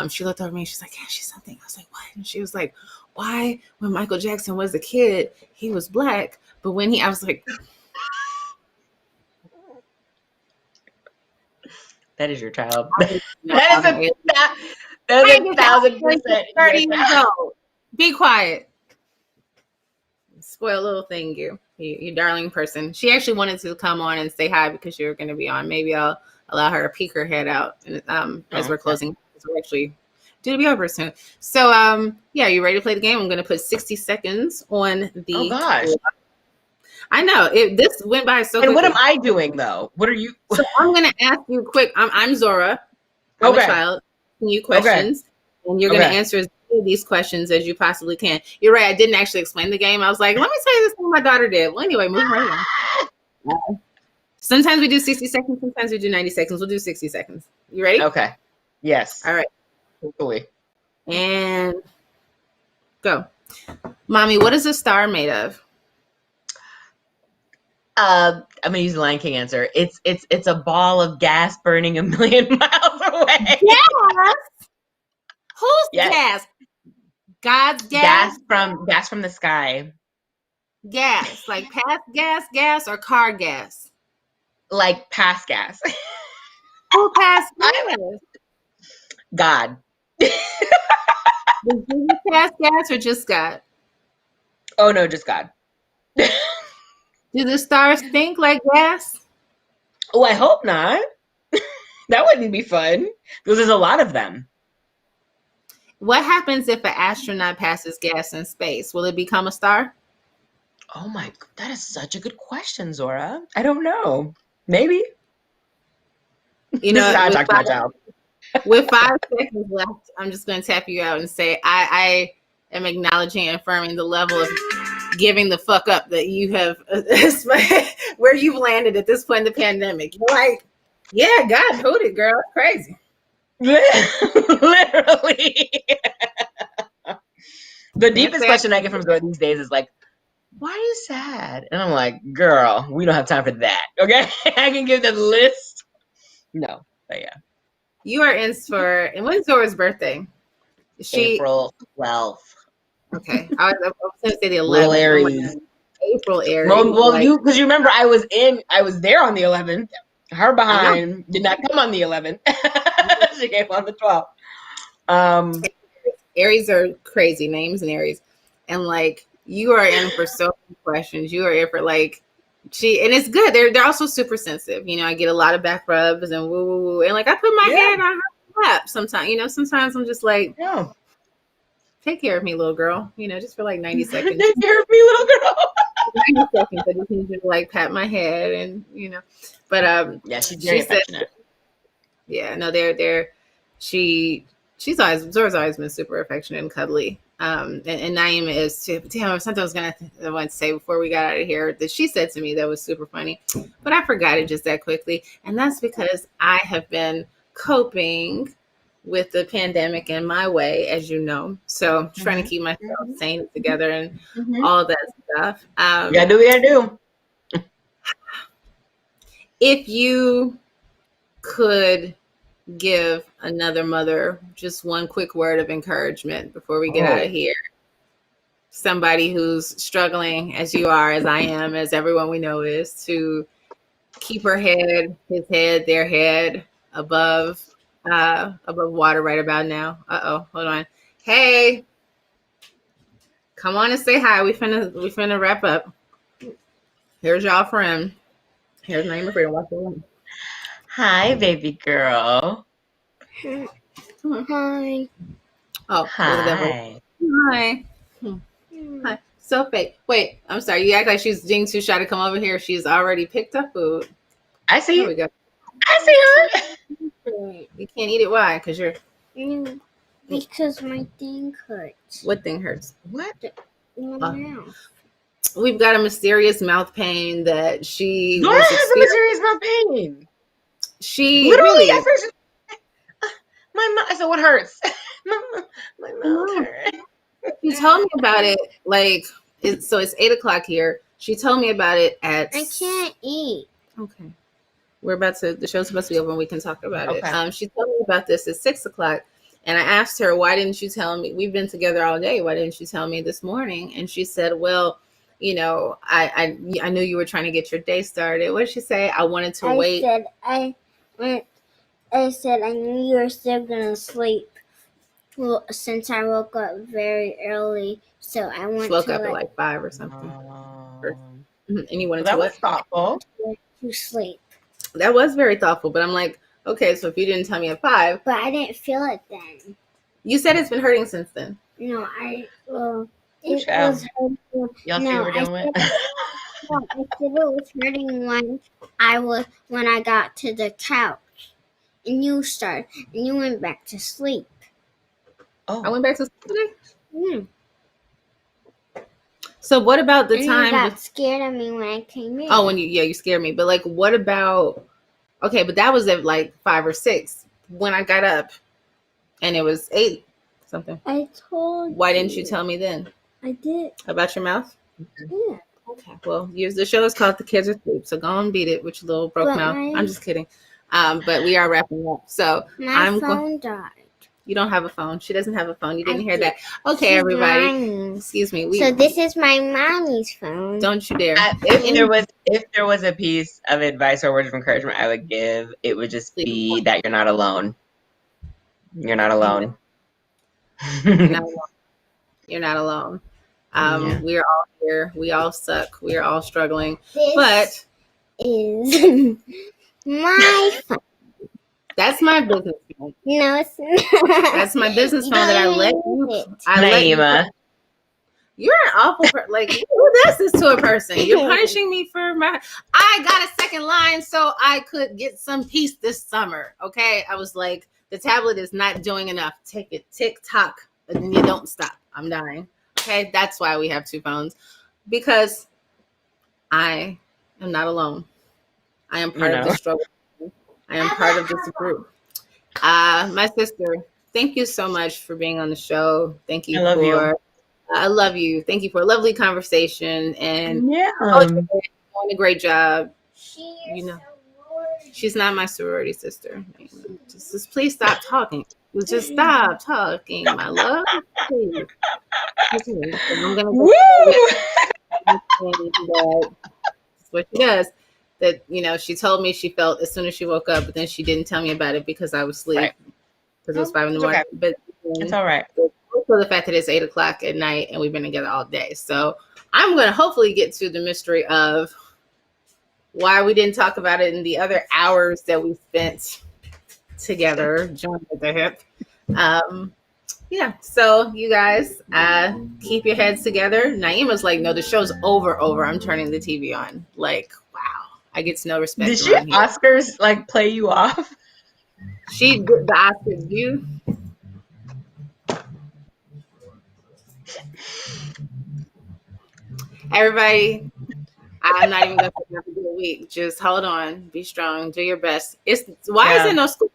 she looked over at me and she's like, "Yeah, she's something." I was like, "What?" And she was like, "Why, when Michael Jackson was a kid, he was black, but when I was like, that is your child. That is a 1,000%. 30 years old. Be quiet. Spoil little thing, you darling person." She actually wanted to come on and say hi because you're going to be on. Maybe I'll allow her to peek her head out as we're closing. We're actually due to be over soon. So, you ready to play the game? I'm going to put 60 seconds on the. Oh gosh. I know this went by so quickly. And what am I doing though? What are you? So I'm going to ask you quick. I'm Zora. I'm a child. Asking you questions, and you're going to answer as many of these questions as you possibly can. You're right. I didn't actually explain the game. I was like, let me tell you this thing my daughter did. Well, anyway, moving right along. Sometimes we do 60 seconds. Sometimes we do 90 seconds. We'll do 60 seconds. You ready? Okay. Yes. All right. Hopefully. And go. Mommy, what is a star made of? I'm gonna use the Lion King answer. It's a ball of gas burning a million miles away. Gas? Who's gas? God's gas? Gas from the sky. Gas, like past gas, or car gas? Like past gas. Who passed gas? God. Did you pass gas or just God? Oh no, just God. Do the stars think like gas? Oh, I hope not. That wouldn't be fun because there's a lot of them. What happens if an astronaut passes gas in space? Will it become a star? Oh my, that is such a good question, Zora. I don't know. Maybe. This is how I talk to my child. With 5 seconds left, I'm just going to tap you out and say I am acknowledging and affirming the level of giving the fuck up that you have, where you've landed at this point in the pandemic. You're like, yeah, God told it, girl. It's crazy. Literally. The deepest question I get from Zora these days is like, why are you sad? And I'm like, girl, we don't have time for that. Okay? I can give the list. No, but yeah. You are in for, and when's Zora's birthday? April 12th. Okay. I was going to say the 11th. Little Aries. April Aries. Well, because you remember I was there on the 11th. Her behind did not come on the 11th. She came on the 12th. Aries are crazy names in Aries. And like, you are in for so many questions. You are in for like, and it's good. They're also super sensitive. I get a lot of back rubs and woo woo woo. And like, I put my hand on her lap sometimes. Sometimes I'm just like, take care of me, little girl. Just for like 90 seconds. Take care of me, little girl. 90 seconds. I just need you to like pat my head and But yeah, she's very affectionate. Yeah, no, Zora's always been super affectionate and cuddly. And Naima is too. Damn, something I want to say before we got out of here that she said to me that was super funny, but I forgot it just that quickly. And that's because I have been coping with the pandemic in my way, as you know. So I'm trying to keep myself sane together and all that stuff. You gotta do what you gotta do. If you could give another mother just one quick word of encouragement before we get out of here, somebody who's struggling as you are, as I am, as everyone we know is, to keep her head, his head, their head above water right about now. Hold on. Hey, come on and say hi. We finna wrap up. Here's y'all friend. Here's Naima Freedom. Watch the room. Hi, baby girl. Hi. Oh, Hi. Hi. Hi. So fake. Wait, I'm sorry. You act like she's being too shy to come over here. She's already picked up food. I see. There we go. I see her. You can't eat it. Why? Because you're. Because my thing hurts. What thing hurts? What? In my mouth. We've got a mysterious mouth pain that she. Zora has a mysterious mouth pain. She literally really. at first. My mouth. So what hurts? my mouth hurts. She told me about it. Like, it's 8:00 here. She told me about it at. I can't eat. Okay. The show's supposed to be over and we can talk about Okay. it. She told me about this at 6:00 and I asked her, why didn't you tell me? We've been together all day. Why didn't you tell me this morning? And she said, well, you know, I knew you were trying to get your day started. What did she say? I wanted to wait. I said I knew you were still gonna sleep. Well, since I woke up very early, so I went woke to up at like 5 or something. And you wanted that to was thoughtful. to sleep. That was very thoughtful, but I'm like, okay, so if you didn't tell me at 5, But I didn't feel it then. you said it's been hurting since then. No, it was hurting. Y'all see what we're doing with? No, I said it was hurting when I got to the couch, and you went back to sleep. Oh, I went back to sleep today. Yeah. So what about the and time? You got scared of me when I came in. Oh, you scared me. But like, what about? Okay, but that was at like 5 or 6 when I got up, and it was 8 something. I told. Why didn't you tell me then? I did. About your mouth? Yeah. Okay. Well, the show is called The Kids Are Asleep, so go and beat it with your little broke mouth. I'm just kidding. But we are wrapping up. So my phone died. You don't have a phone. She doesn't have a phone. You didn't hear that. Okay, She's everybody. Lying. Excuse me. So this is my mommy's phone. Don't you dare. If there was a piece of advice or word of encouragement I would give, it would just be that you're not alone. You're not alone. You're not alone. We're all here. We all suck. We are all struggling. This is my phone. That's my business phone. No, it's not. That's my business phone that I let you. Naima. You're an awful person. Like, who does this to a person? You're punishing me for I got a second line so I could get some peace this summer. Okay, I was like, the tablet is not doing enough. Take it, tick tock, and then you don't stop. I'm dying. Okay, that's why we have 2 phones, because I am not alone. I am part of the struggle. I am part of this group. My sister, thank you so much for being on the show. Thank you. I love you. Thank you for a lovely conversation. And doing a great job. She's not my sorority sister. Just please stop talking. Just stop talking, my love. Please. Okay. I'm gonna go. That's what she does. That, she told me she felt as soon as she woke up, but then she didn't tell me about it because I was asleep. Because it was 5 a.m. Okay. But it's all right. Also the fact that it's 8:00 at night and we've been together all day. So I'm going to hopefully get to the mystery of why we didn't talk about it in the other hours that we spent together, joined at the hip. So you guys keep your heads together. Naima's like, no, the show's over. I'm turning the TV on. Like, wow, I get no respect. Did she Oscars like play you off? She did the Oscars. You. Everybody, I'm not even gonna have a good week. Just hold on, be strong, do your best. Is there no school?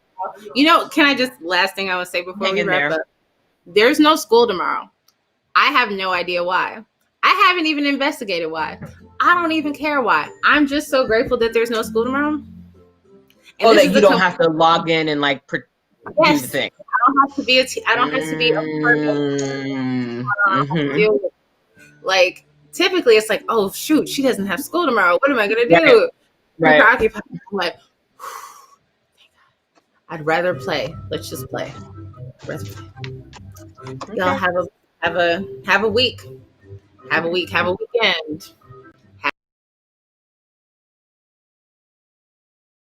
Can I just last thing I would say before we wrap up? There's no school tomorrow. I have no idea why. I haven't even investigated why. I don't even care why. I'm just so grateful that there's no school tomorrow. And that you don't have to log in and like do the thing. I don't have to be I don't have to be a part of like typically it's like, oh shoot, she doesn't have school tomorrow. What am I gonna do? Right. preoccupied. I'm like, I'd rather play. Let's just play. Let's play. Y'all Okay. have a week. Have a weekend.